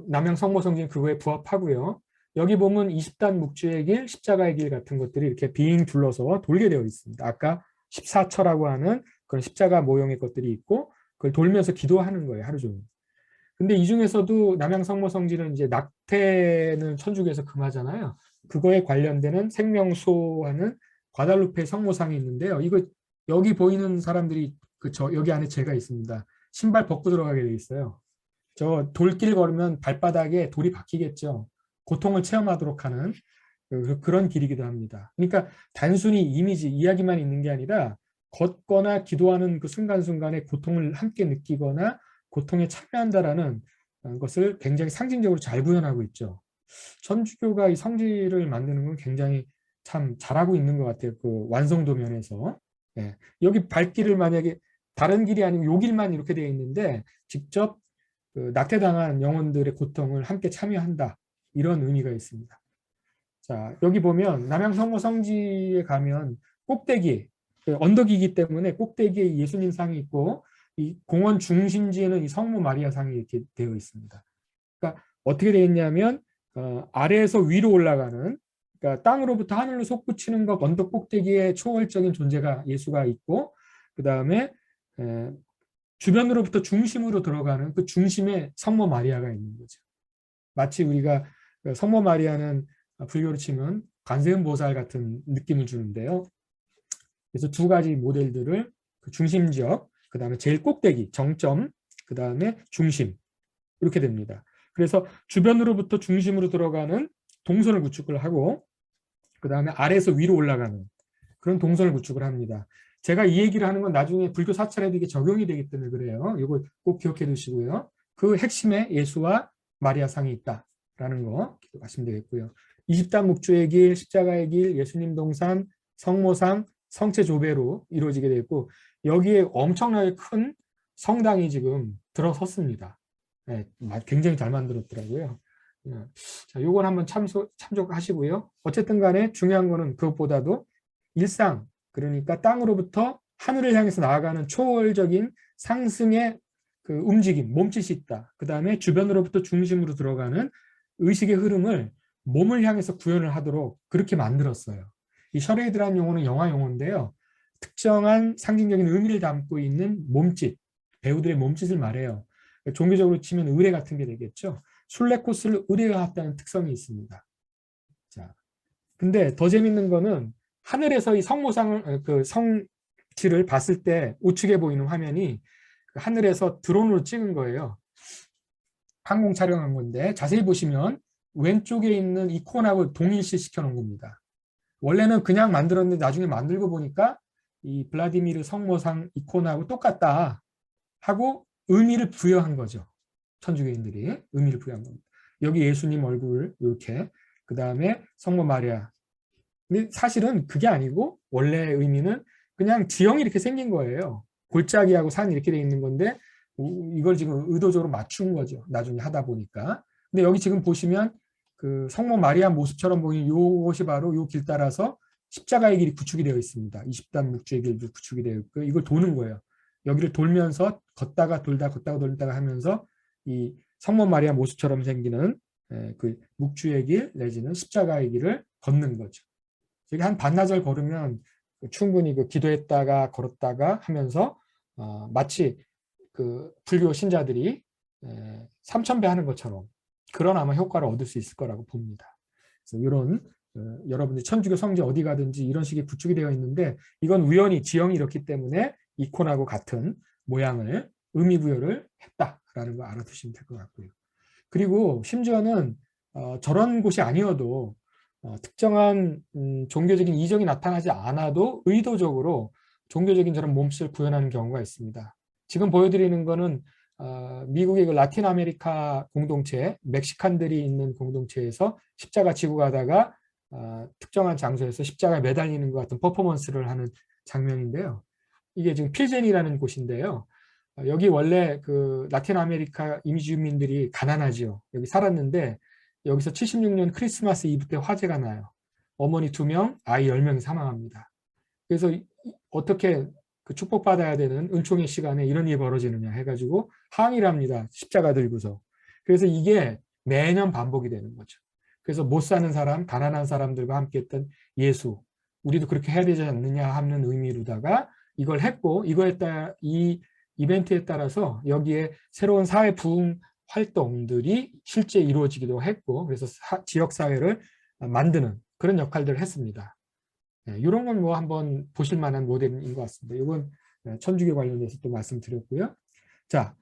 남양 성모 성지는 그거에 부합하고요. 여기 보면 20단 묵주의 길, 십자가의 길 같은 것들이 이렇게 빙 둘러서 돌게 되어 있습니다. 아까 14처라고 하는 그런 십자가 모형의 것들이 있고 그걸 돌면서 기도하는 거예요, 하루 종일. 근데 이 중에서도 남양 성모 성지는 이제 낙태는 천주교에서 금하잖아요. 그거에 관련되는 생명수호하는 과달루페 성모상이 있는데요. 이거 여기 보이는 사람들이 여기 안에 제가 있습니다. 신발 벗고 들어가게 돼 있어요. 저 돌길 걸으면 발바닥에 돌이 박히겠죠. 고통을 체험하도록 하는 그런 길이기도 합니다. 그러니까 단순히 이미지, 이야기만 있는 게 아니라 걷거나 기도하는 그 순간순간에 고통을 함께 느끼거나 고통에 참여한다라는 것을 굉장히 상징적으로 잘 구현하고 있죠. 천주교가 이 성지를 만드는 건 굉장히 참 잘하고 있는 것 같아요. 그 완성도 면에서. 예. 여기 발길을 만약에 다른 길이 아니면 요 길만 이렇게 되어 있는데 직접 그 낙태당한 영혼들의 고통을 함께 참여한다. 이런 의미가 있습니다. 자, 여기 보면 남양 성모 성지에 가면 꼭대기, 언덕이기 때문에 꼭대기에 예수님 상이 있고 이 공원 중심지에는 이 성모 마리아 상이 이렇게 되어 있습니다. 그러니까 어떻게 되어 있냐면 아래에서 위로 올라가는 그러니까 땅으로부터 하늘로 솟구치는 것 언덕 꼭대기에 초월적인 존재가 예수가 있고 그 다음에 주변으로부터 중심으로 들어가는 그 중심에 성모 마리아가 있는 거죠. 마치 우리가 성모 마리아는 불교로 치면 관세음 보살 같은 느낌을 주는데요. 그래서 두 가지 모델들을 그 중심 지역, 그 다음에 제일 꼭대기, 정점, 그 다음에 중심 이렇게 됩니다. 그래서 주변으로부터 중심으로 들어가는 동선을 구축을 하고 그 다음에 아래에서 위로 올라가는 그런 동선을 구축을 합니다. 제가 이 얘기를 하는 건 나중에 불교 사찰에도 이게 적용이 되기 때문에 그래요. 이걸 꼭 기억해 두시고요. 그 핵심에 예수와 마리아 상이 있다라는 거 기억하시면 되겠고요. 20단 묵주의 길, 십자가의 길, 예수님 동산, 성모상, 성체조배로 이루어지게 되어 있고 여기에 엄청나게 큰 성당이 지금 들어섰습니다. 네, 굉장히 잘 만들었더라고요. 자, 요건 한번 참조하시고요. 어쨌든 간에 중요한 거는 그것보다도 일상, 그러니까 땅으로부터 하늘을 향해서 나아가는 초월적인 상승의 그 움직임, 몸짓이 있다. 그 다음에 주변으로부터 중심으로 들어가는 의식의 흐름을 몸을 향해서 구현을 하도록 그렇게 만들었어요. 이 셔레이드라는 용어는 영화 용어인데요. 특정한 상징적인 의미를 담고 있는 몸짓, 배우들의 몸짓을 말해요. 종교적으로 치면 의례 같은 게 되겠죠. 순례 코스를 의례화했다는 특성이 있습니다. 자, 근데 더 재밌는 거는 하늘에서 이 성모상을, 그 성지를 봤을 때 우측에 보이는 화면이 하늘에서 드론으로 찍은 거예요. 항공 촬영한 건데 자세히 보시면 왼쪽에 있는 이콘하고 동일시 시켜 놓은 겁니다. 원래는 그냥 만들었는데 나중에 만들고 보니까 이 블라디미르 성모상 이콘하고 똑같다 하고 의미를 부여한 거죠. 천주교인들이 의미를 부여한 겁니다. 여기 예수님 얼굴 이렇게, 그 다음에 성모 마리아. 근데 사실은 그게 아니고 원래 의미는 그냥 지형이 이렇게 생긴 거예요. 골짜기하고 산 이렇게 돼 있는 건데 이걸 지금 의도적으로 맞춘 거죠. 나중에 하다 보니까. 근데 여기 지금 보시면 그 성모 마리아 모습처럼 보이는 이것이 바로 이 길 따라서 십자가의 길이 구축이 되어 있습니다. 20단 묵주의 길도 구축이 되어 있고 이걸 도는 거예요. 여기를 돌면서 걷다가 돌다 걷다가 돌다가 하면서 이 성모 마리아 모습처럼 생기는 그 묵주의 길 내지는 십자가의 길을 걷는 거죠. 여기 한 반나절 걸으면 충분히 그 기도했다가 걸었다가 하면서 마치 그 불교 신자들이 3000배 하는 것처럼 그런 아마 효과를 얻을 수 있을 거라고 봅니다. 그래서 이런 여러분들 천주교 성지 어디 가든지 이런 식의 구축이 되어 있는데 이건 우연히 지형이 이렇기 때문에 이콘하고 같은 모양을 의미 부여를 했다라는 거 알아두시면 될 것 같고요. 그리고 심지어는 저런 곳이 아니어도 특정한 종교적인 이적이 나타나지 않아도 의도적으로 종교적인 저런 몸짓을 구현하는 경우가 있습니다. 지금 보여드리는 거는 미국의 그 라틴 아메리카 공동체, 멕시칸들이 있는 공동체에서 십자가 지고 가다가 특정한 장소에서 십자가에 매달리는 것 같은 퍼포먼스를 하는 장면인데요. 이게 지금 필젠이라는 곳인데요. 여기 원래 그 라틴 아메리카 이주민들이 가난하지요. 여기 살았는데 여기서 76년 크리스마스 이브 때 화재가 나요. 어머니 2명, 아이 10명이 사망합니다. 그래서 어떻게 그 축복받아야 되는 은총의 시간에 이런 일이 벌어지느냐 해가지고 항의를 합니다. 십자가 들고서. 그래서 이게 매년 반복이 되는 거죠. 그래서 못 사는 사람, 가난한 사람들과 함께 했던 예수, 우리도 그렇게 해야 되지 않느냐 하는 의미로다가 이걸 했고, 이거에 따라 이 이벤트에 따라서 여기에 새로운 사회 부흥 활동들이 실제 이루어지기도 했고, 그래서 지역 사회를 만드는 그런 역할들을 했습니다. 이런 건 뭐 한번 보실 만한 모델인 것 같습니다. 이건 천주교 관련해서 또 말씀드렸고요. 자,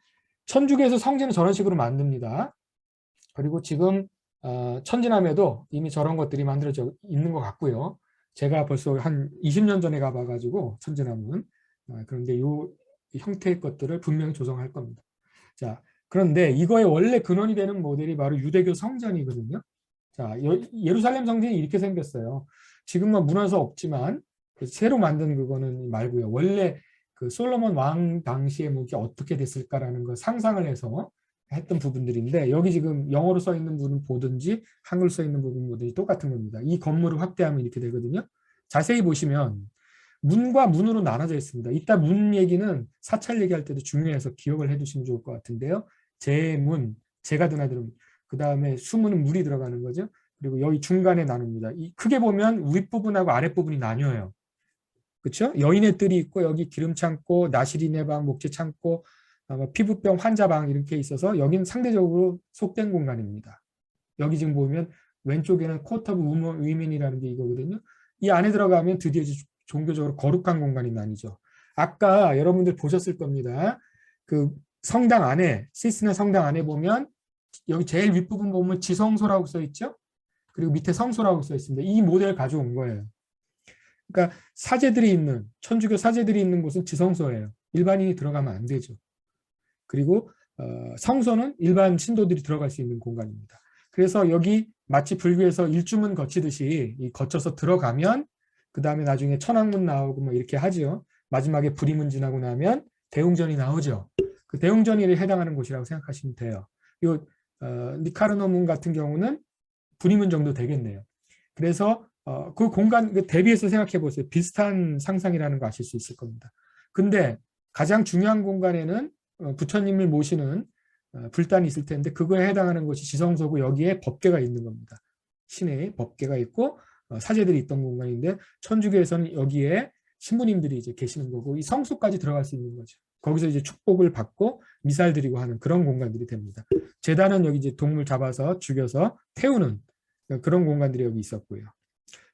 천주교에서 성지는 저런 식으로 만듭니다. 그리고 지금 천지남에도 이미 저런 것들이 만들어져 있는 것 같고요. 제가 벌써 한 20년 전에 가봐가지고 천지남은 그런데 이 형태의 것들을 분명히 조성할 겁니다. 자, 그런데 이거의 원래 근원이 되는 모델이 바로 유대교 성전이거든요. 자, 예루살렘 성전이 이렇게 생겼어요. 지금은 문화서 없지만 새로 만든 그거는 말고요. 원래 그 솔로몬 왕 당시에 뭐 이게 어떻게 됐을까라는 걸 상상을 해서 했던 부분들인데 여기 지금 영어로 써 있는 부분 보든지 한글 써 있는 부분 보든지 똑같은 겁니다. 이 건물을 확대하면 이렇게 되거든요. 자세히 보시면 문과 문으로 나눠져 있습니다. 이따 문 얘기는 사찰 얘기할 때도 중요해서 기억을 해두시면 좋을 것 같은데요. 제문, 제가 드나드는 그 다음에 수문은 물이 들어가는 거죠. 그리고 여기 중간에 나눕니다. 이 크게 보면 윗부분하고 아랫부분이 나뉘어요. 그렇죠? 여인의 뜰이 있고 여기 기름 창고, 나시린의 방, 목재 창고, 피부병 환자 방 이렇게 있어서 여기는 상대적으로 속된 공간입니다. 여기 지금 보면 왼쪽에는 코트 오브 위맨이라는 게 이거거든요. 이 안에 들어가면 드디어 종교적으로 거룩한 공간이 나뉘죠. 아까 여러분들 보셨을 겁니다. 그 성당 안에, 시스나 성당 안에 보면 여기 제일 윗부분 보면 지성소라고 써 있죠. 그리고 밑에 성소라고 써 있습니다. 이 모델을 가져온 거예요. 그러니까 사제들이 있는, 천주교 사제들이 있는 곳은 지성소예요. 일반인이 들어가면 안 되죠. 그리고 성소는 일반 신도들이 들어갈 수 있는 공간입니다. 그래서 여기 마치 불교에서 일주문 거치듯이 거쳐서 들어가면 그 다음에 나중에 천왕문 나오고 뭐 이렇게 하죠. 마지막에 불임문 지나고 나면 대웅전이 나오죠. 그 대웅전이 해당하는 곳이라고 생각하시면 돼요. 이 니카르노문 같은 경우는 분위문 정도 되겠네요. 그래서 그 공간 대비해서 생각해 보세요. 비슷한 상상이라는 거 아실 수 있을 겁니다. 근데 가장 중요한 공간에는 부처님을 모시는 불단이 있을 텐데 그거에 해당하는 것이 지성소고 여기에 법계가 있는 겁니다. 신의 법계가 있고 사제들이 있던 공간인데 천주교에서는 여기에 신부님들이 이제 계시는 거고 이 성소까지 들어갈 수 있는 거죠. 거기서 이제 축복을 받고 미사를 드리고 하는 그런 공간들이 됩니다. 제단은 여기 이제 동물 잡아서 죽여서 태우는 그런 공간들이 여기 있었고요.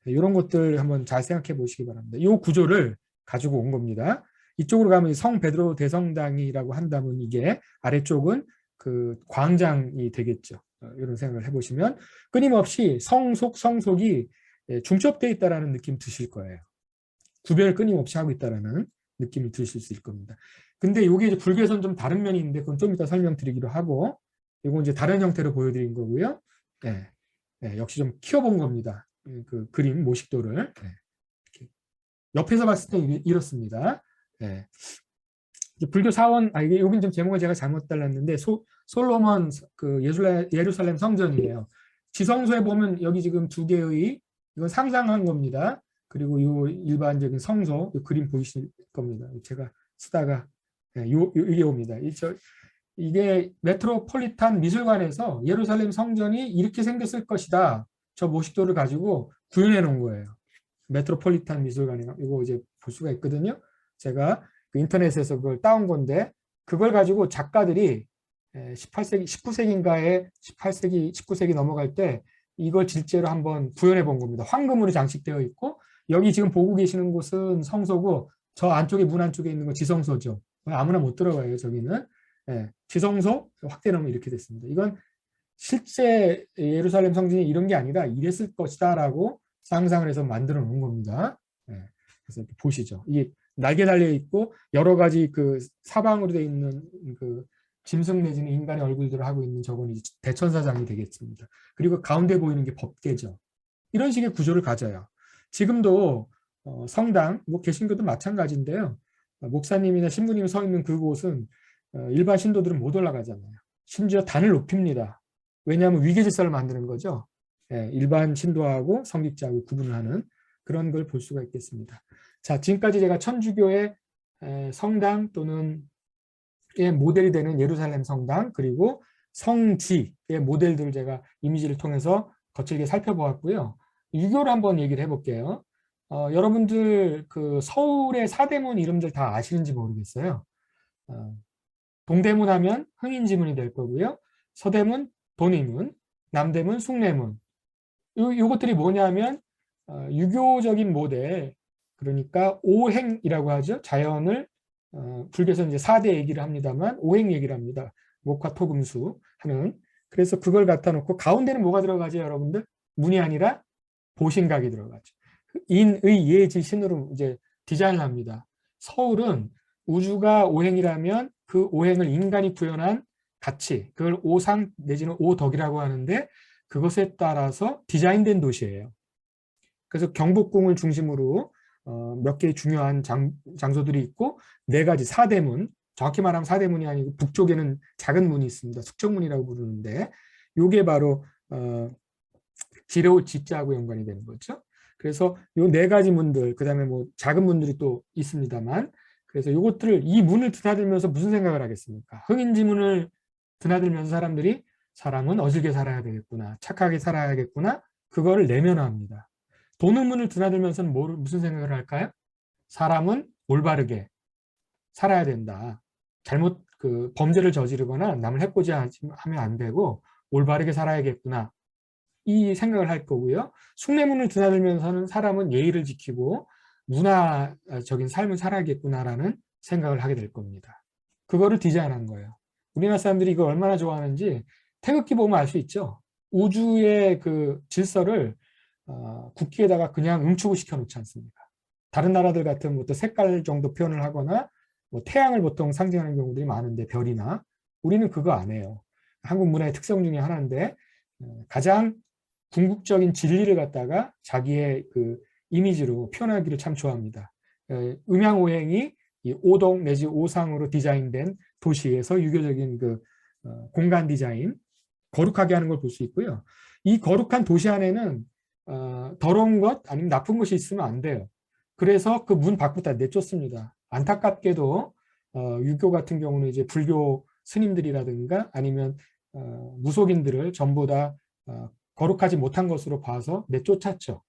이런 것들 한번 잘 생각해 보시기 바랍니다. 이 구조를 가지고 온 겁니다. 이쪽으로 가면 성 베드로 대성당이라고 한다면 이게 아래쪽은 그 광장이 되겠죠. 이런 생각을 해보시면 끊임없이 성속, 성속이 중첩되어 있다는 느낌 드실 거예요. 구별 끊임없이 하고 있다는 느낌이 드실 수 있을 겁니다. 근데 이게 이제 불교에서는 좀 다른 면이 있는데 그건 좀 이따 설명드리기로 하고 이건 이제 다른 형태로 보여드린 거고요. 네. 네, 역시 좀 키워본 겁니다. 그 그림 모식도를 옆에서 봤을 때 이렇습니다. 네. 불교 사원 이게 여긴 좀 제목을 제가 잘못 달랐는데 솔로몬 그 예루살렘 성전이에요. 지성소에 보면 여기 지금 두 개의 이건 상상한 겁니다. 그리고 이 일반적인 성소 이 그림 보이실 겁니다. 제가 쓰다가 이게 옵니다. 이게 메트로폴리탄 미술관에서 예루살렘 성전이 이렇게 생겼을 것이다. 저 모식도를 가지고 구현해 놓은 거예요. 메트로폴리탄 미술관에 이거 이제 볼 수가 있거든요. 제가 그 인터넷에서 그걸 따온 건데 그걸 가지고 작가들이 18세기, 19세기인가에 18세기, 19세기 넘어갈 때 이걸 실제로 한번 구현해 본 겁니다. 황금으로 장식되어 있고 여기 지금 보고 계시는 곳은 성소고 저 안쪽에 문 안쪽에 있는 거 지성소죠. 아무나 못 들어가요. 저기는. 지성소 확대하면 이렇게 됐습니다. 이건 실제 예루살렘 성전이 이런 게 아니라 이랬을 것이다 라고 상상을 해서 만들어 놓은 겁니다. 그래서 이렇게 보시죠. 이게 날개 달려 있고 여러 가지 그 사방으로 되어 있는 그 짐승 내지는 인간의 얼굴들을 하고 있는 저건 대천사장이 되겠습니다. 그리고 가운데 보이는 게 법계죠. 이런 식의 구조를 가져요. 지금도 성당, 뭐 개신교도 마찬가지인데요. 목사님이나 신부님이 서 있는 그곳은 일반 신도들은 못 올라가잖아요. 심지어 단을 높입니다. 왜냐하면 위계질서를 만드는 거죠. 일반 신도하고 성직자하고 구분을 하는 그런 걸 볼 수가 있겠습니다. 자, 지금까지 제가 천주교의 성당 또는 모델이 되는 예루살렘 성당 그리고 성지의 모델들을 제가 이미지를 통해서 거칠게 살펴보았고요. 유교를 한번 얘기를 해볼게요. 여러분들 그 서울의 사대문 이름들 다 아시는지 모르겠어요. 동대문 하면 흥인지문이 될 거고요. 서대문 돈이문, 남대문 숭례문. 요것들이 뭐냐면 유교적인 모델, 그러니까 오행이라고 하죠. 자연을 불교에서 이제 4대 얘기를 합니다만 오행 얘기를 합니다. 목화 토금수 하는. 그래서 그걸 갖다 놓고 가운데는 뭐가 들어가죠, 여러분들? 문이 아니라 보신각이 들어가죠. 인의 예지 신으로 이제 디자인을 합니다. 서울은 우주가 오행이라면 그 오행을 인간이 구현한 가치, 그걸 오상 내지는 오덕이라고 하는데 그것에 따라서 디자인된 도시예요. 그래서 경복궁을 중심으로 몇 개의 중요한 장소들이 있고 4가지 4대문, 정확히 말하면 4대문이 아니고 북쪽에는 작은 문이 있습니다. 숙청문이라고 부르는데 이게 바로 지레오 지자하고 연관이 되는 거죠. 그래서 이 4가지 문들, 그 다음에 뭐 작은 문들이 또 있습니다만 그래서 이것들을 이 문을 드나들면서 무슨 생각을 하겠습니까? 흥인지문을 드나들면서 사람들이 사람은 어질게 살아야 되겠구나, 착하게 살아야겠구나, 그거를 내면화합니다. 도능문을 드나들면서는 무슨 생각을 할까요? 사람은 올바르게 살아야 된다. 잘못 범죄를 저지르거나 남을 해코지 하면 안 되고 올바르게 살아야겠구나. 이 생각을 할 거고요. 숭례문을 드나들면서는 사람은 예의를 지키고 문화적인 삶을 살아야겠구나라는 생각을 하게 될 겁니다. 그거를 디자인한 거예요. 우리나라 사람들이 이거 얼마나 좋아하는지 태극기 보면 알 수 있죠. 우주의 그 질서를 국기에다가 그냥 응축을 시켜놓지 않습니까? 다른 나라들 같은 뭐 색깔 정도 표현을 하거나 뭐 태양을 보통 상징하는 경우들이 많은데 별이나 우리는 그거 안 해요. 한국 문화의 특성 중에 하나인데 가장 궁극적인 진리를 갖다가 자기의 그 이미지로 표현하기를 참 좋아합니다. 음양오행이 이 오동 내지 오상으로 디자인된 도시에서 유교적인 그 공간 디자인 거룩하게 하는 걸 볼 수 있고요. 이 거룩한 도시 안에는 더러운 것 아니면 나쁜 것이 있으면 안 돼요. 그래서 그 문 밖부터 내쫓습니다. 안타깝게도 유교 같은 경우는 이제 불교 스님들이라든가 아니면 무속인들을 전부 다 거룩하지 못한 것으로 봐서 내쫓았죠.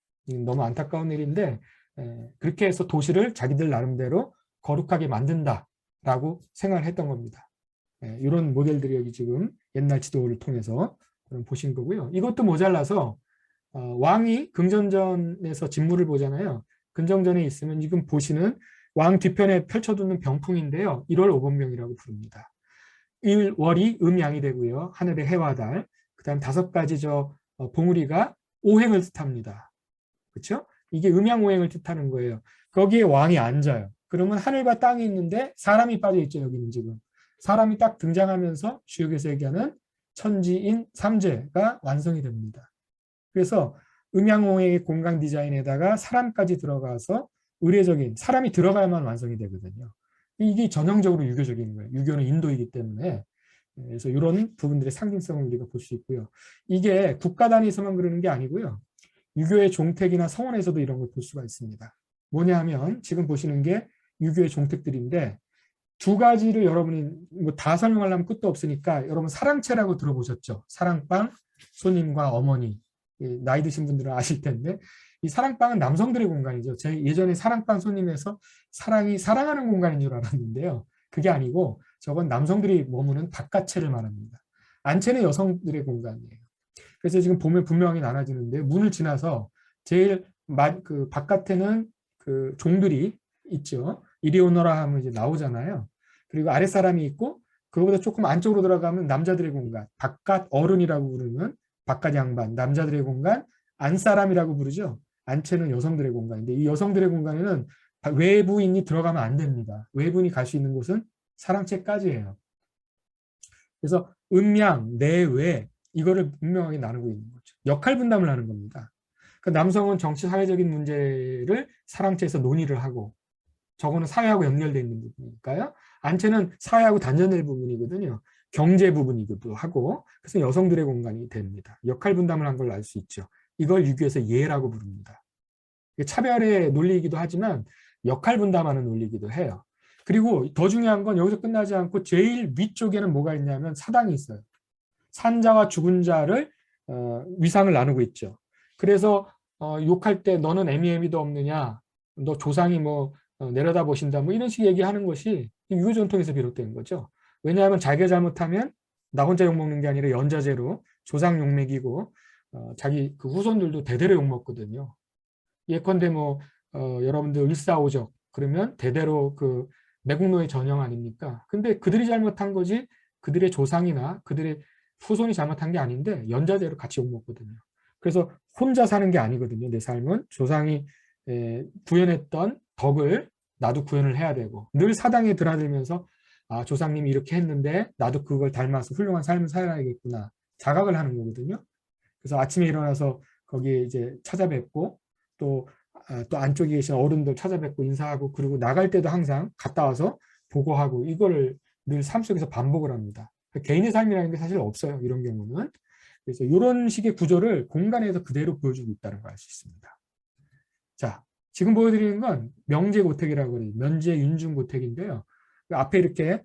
너무 안타까운 일인데 그렇게 해서 도시를 자기들 나름대로 거룩하게 만든다라고 생각을 했던 겁니다. 이런 모델들이 여기 지금 옛날 지도를 통해서 보신 거고요. 이것도 모자라서 왕이 긍정전에서 진무를 보잖아요. 긍정전에 있으면 지금 보시는 왕 뒤편에 펼쳐두는 병풍인데요. 1월 5번병이라고 부릅니다. 1월이 음양이 되고요. 하늘의 해와 달, 그 다음 5가지 봉우리가 오행을 뜻합니다. 그렇죠? 이게 음양오행을 뜻하는 거예요. 거기에 왕이 앉아요. 그러면 하늘과 땅이 있는데 사람이 빠져 있죠. 여기는 지금. 사람이 딱 등장하면서 주역에서 얘기하는 천지인 삼재가 완성이 됩니다. 그래서 음양오행의 공간 디자인에다가 사람까지 들어가서 의례적인 사람이 들어가야만 완성이 되거든요. 이게 전형적으로 유교적인 거예요. 유교는 인도이기 때문에. 그래서 이런 부분들의 상징성을 우리가 볼 수 있고요. 이게 국가 단위에서만 그러는 게 아니고요. 유교의 종택이나 성원에서도 이런 걸 볼 수가 있습니다. 뭐냐 하면 지금 보시는 게 유교의 종택들인데 두 가지를 여러분이 뭐 다 설명하려면 끝도 없으니까 여러분 사랑채라고 들어보셨죠? 사랑방, 손님과 어머니. 나이 드신 분들은 아실 텐데 이 사랑방은 남성들의 공간이죠. 제 예전에 사랑방 손님에서 사랑이 사랑하는 공간인 줄 알았는데요. 그게 아니고 저건 남성들이 머무는 바깥채를 말합니다. 안채는 여성들의 공간이에요. 그래서 지금 보면 분명히 나눠지는데 문을 지나서 제일 그 바깥에는 그 종들이 있죠. 이리 오너라 하면 이제 나오잖아요. 그리고 아랫사람이 있고 그거보다 조금 안쪽으로 들어가면 남자들의 공간, 바깥 어른이라고 부르는 바깥 양반, 남자들의 공간, 안사람이라고 부르죠. 안채는 여성들의 공간인데 이 여성들의 공간에는 외부인이 들어가면 안 됩니다. 외부인이 갈 수 있는 곳은 사랑채까지예요. 그래서 음양, 내외 이거를 분명하게 나누고 있는 거죠. 역할 분담을 하는 겁니다. 그러니까 남성은 정치 사회적인 문제를 사랑채에서 논의를 하고 저거는 사회하고 연결되어 있는 부분이니까요. 안채는 사회하고 단절될 부분이거든요. 경제 부분이기도 하고 그래서 여성들의 공간이 됩니다. 역할 분담을 한 걸 알 수 있죠. 이걸 유교에서 예라고 부릅니다. 차별의 논리이기도 하지만 역할 분담하는 논리이기도 해요. 그리고 더 중요한 건 여기서 끝나지 않고 제일 위쪽에는 뭐가 있냐면 사당이 있어요. 산자와 죽은 자를 위상을 나누고 있죠. 그래서 욕할 때 너는 애미애미도 없느냐, 너 조상이 뭐 내려다보신다 뭐 이런 식의 얘기하는 것이 유교 전통에서 비롯된 거죠. 왜냐하면 자기가 잘못하면 나 혼자 욕먹는 게 아니라 연좌제로 조상 욕먹이고 자기 그 후손들도 대대로 욕먹거든요. 예컨대 뭐 여러분들 일사오적 그러면 대대로 그 매국노의 전형 아닙니까? 근데 그들이 잘못한 거지 그들의 조상이나 그들의 후손이 잘못한 게 아닌데 연좌제로 같이 욕먹거든요. 그래서 혼자 사는 게 아니거든요. 내 삶은 조상이 구현했던 덕을 나도 구현을 해야 되고 늘 사당에 드나들면서 아 조상님이 이렇게 했는데 나도 그걸 닮아서 훌륭한 삶을 살아야겠구나 자각을 하는 거거든요. 그래서 아침에 일어나서 거기에 이제 찾아뵙고 또 안쪽에 계신 어른들 찾아뵙고 인사하고 그리고 나갈 때도 항상 갔다 와서 보고하고 이거를 늘 삶 속에서 반복을 합니다. 개인의 삶이라는 게 사실 없어요. 이런 경우는. 그래서 이런 식의 구조를 공간에서 그대로 보여주고 있다는 걸 알 수 있습니다. 자, 지금 보여드리는 건 명제고택이라고 해요. 면제윤중고택인데요. 앞에 이렇게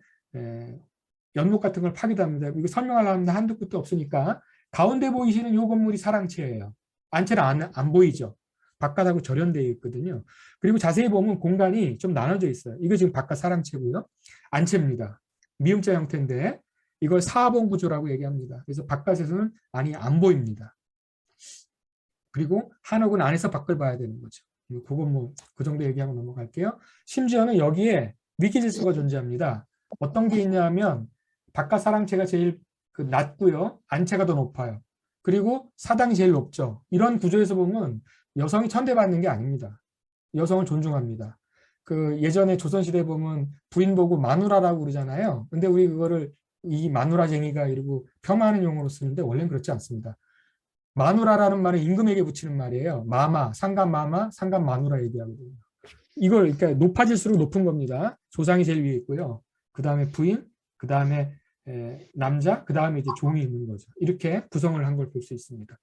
연못 같은 걸 파기도 합니다. 이거 설명하려면 한두 끝도 없으니까 가운데 보이시는 이 건물이 사랑채예요. 안채는 안 보이죠. 바깥하고 절연되어 있거든요. 그리고 자세히 보면 공간이 좀 나눠져 있어요. 이거 지금 바깥 사랑채고요. 안채입니다. 미음자 형태인데 이걸 사하봉 구조라고 얘기합니다. 그래서 바깥에서는 안이 안 보입니다. 그리고 한옥은 안에서 밖을 봐야 되는 거죠. 그건 뭐 그 정도 얘기하고 넘어갈게요. 심지어는 여기에 위기질서가 존재합니다. 어떤 게 있냐면 바깥 사랑채가 제일 낮고요. 안채가 더 높아요. 그리고 사당이 제일 높죠. 이런 구조에서 보면 여성이 천대받는 게 아닙니다. 여성을 존중합니다. 그 예전에 조선시대에 보면 부인 보고 마누라라고 그러잖아요. 근데 우리 그거를 이 마누라쟁이가 이러고 폄하하는 용어로 쓰는데 원래는 그렇지 않습니다. 마누라라는 말은 임금에게 붙이는 말이에요. 마마, 상간마마, 상간마누라 얘기하거든요. 이걸 그러니까 높아질수록 높은 겁니다. 조상이 제일 위에 있고요. 그 다음에 부인, 그 다음에 남자, 그 다음에 이제 종이 있는 거죠. 이렇게 구성을 한 걸 볼 수 있습니다.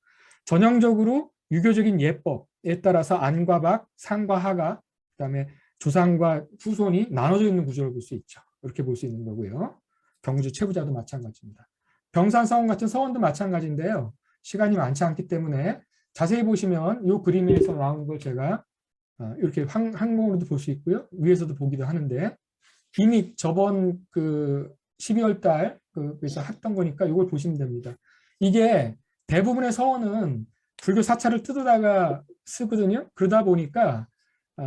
전형적으로 유교적인 예법에 따라서 안과 박, 상과 하가, 그 다음에 조상과 후손이 나눠져 있는 구조를 볼 수 있죠. 이렇게 볼 수 있는 거고요. 경주 최부자도 마찬가지입니다. 병산서원 같은 서원도 마찬가지인데요. 시간이 많지 않기 때문에 자세히 보시면 이 그림에서 나오는 걸 제가 이렇게 항공으로도 볼 수 있고요. 위에서도 보기도 하는데 이미 저번 그 12월 달 그래서 했던 거니까 이걸 보시면 됩니다. 이게 대부분의 서원은 불교 사찰을 뜯어다가 쓰거든요. 그러다 보니까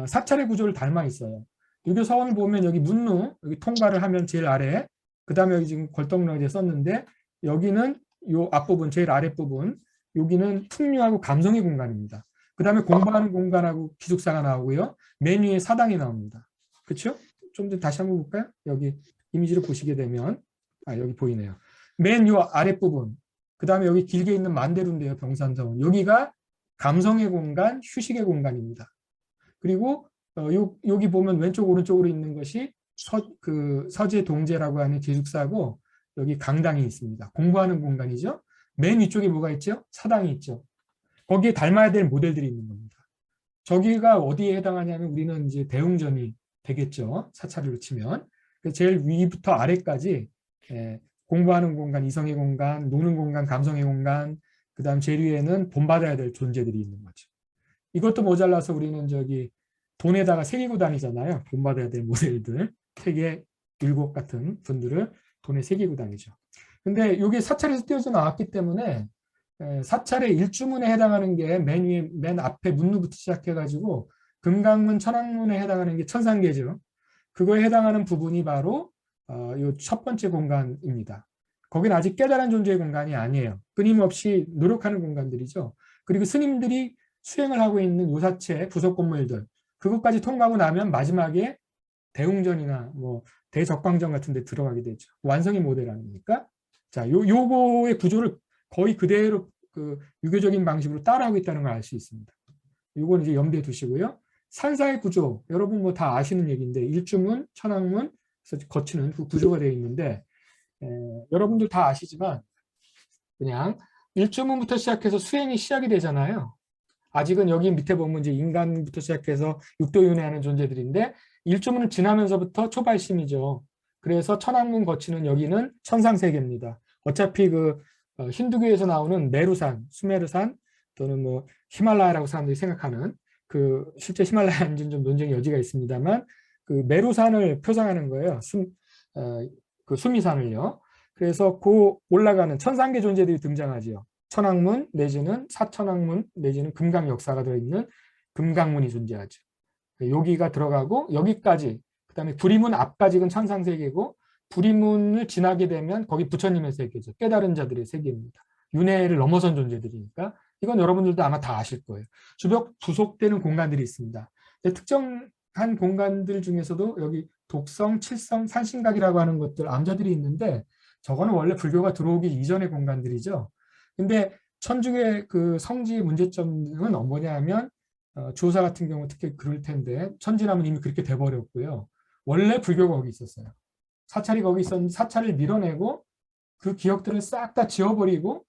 사찰의 구조를 닮아 있어요. 유교 서원을 보면 여기 문루, 여기 통과를 하면 제일 아래, 그 다음에 여기 지금 걸떡너에 썼는데 여기는 요 앞부분, 제일 아랫부분, 여기는 풍류하고 감성의 공간입니다. 그 다음에 공부하는 공간하고 기숙사가 나오고요. 맨 위에 사당이 나옵니다. 그렇죠? 좀 더 다시 한번 볼까요? 여기 이미지를 보시게 되면 여기 보이네요. 맨 요 아랫부분, 그 다음에 여기 길게 있는 만대루인데요. 병산서원. 여기가 감성의 공간, 휴식의 공간입니다. 그리고 여기 보면 왼쪽 오른쪽으로 있는 것이 서재 동제라고 하는 기숙사고 여기 강당이 있습니다. 공부하는 공간이죠. 맨 위쪽에 뭐가 있죠? 사당이 있죠. 거기에 닮아야 될 모델들이 있는 겁니다. 저기가 어디에 해당하냐면 우리는 이제 대웅전이 되겠죠. 사찰을 치면. 제일 위부터 아래까지 공부하는 공간, 이성의 공간, 노는 공간, 감성의 공간, 그 다음 제일 위에는 본받아야 될 존재들이 있는 거죠. 이것도 모자라서 우리는 저기 돈에다가 새기고 다니잖아요. 본받아야 될 모델들. 세계 율곡 같은 분들을 돈에 새기고 다니죠. 근데 이게 사찰에서 띄어져 나왔기 때문에 사찰의 일주문에 해당하는 게 맨 위에, 맨 앞에 문루부터 시작해가지고 금강문, 천왕문에 해당하는 게 천상계죠. 그거에 해당하는 부분이 바로 이 첫 번째 공간입니다. 거기는 아직 깨달은 존재의 공간이 아니에요. 끊임없이 노력하는 공간들이죠. 그리고 스님들이 수행을 하고 있는 요사체, 부속 건물들, 그것까지 통과하고 나면 마지막에 대웅전이나 뭐 대적광전 같은 데 들어가게 되죠. 완성의 모델 아닙니까? 자, 요거의 구조를 거의 그대로 그 유교적인 방식으로 따라하고 있다는 걸 알 수 있습니다. 요거는 이제 염두에 두시고요. 산사의 구조, 여러분 뭐 다 아시는 얘기인데 일주문, 천왕문, 거치는 그 구조가 되어 있는데 여러분들 다 아시지만 그냥 일주문부터 시작해서 수행이 시작이 되잖아요. 아직은 여기 밑에 보면 이제 인간부터 시작해서 육도윤회하는 존재들인데 일주문을 지나면서부터 초발심이죠. 그래서 천왕문 거치는 여기는 천상세계입니다. 어차피 그 힌두교에서 나오는 메루산, 수메르산 또는 뭐 히말라야라고 사람들이 생각하는 그 실제 히말라야인지는 좀 논쟁의 여지가 있습니다만 그 메루산을 표상하는 거예요. 그 수미산을요. 그래서 그 올라가는 천상계 존재들이 등장하지요. 천왕문 내지는 사천왕문 내지는 금강 역사가 들어있는 금강문이 존재하죠. 여기가 들어가고 여기까지 그다음에 불이문 앞까지는 천상세계고 불이문을 지나게 되면 거기 부처님의 세계죠. 깨달은 자들의 세계입니다. 윤회를 넘어선 존재들이니까 이건 여러분들도 아마 다 아실 거예요. 주변 부속되는 공간들이 있습니다. 특정한 공간들 중에서도 여기 독성, 칠성, 산신각이라고 하는 것들 암자들이 있는데 저거는 원래 불교가 들어오기 이전의 공간들이죠. 근데 천주교의 그 성지의 문제점은 뭐냐면 주호사 같은 경우 특히 그럴 텐데 천지남은 이미 그렇게 돼버렸고요. 원래 불교가 거기 있었어요. 사찰이 거기 있었는데 사찰을 밀어내고 그 기억들을 싹 다 지워버리고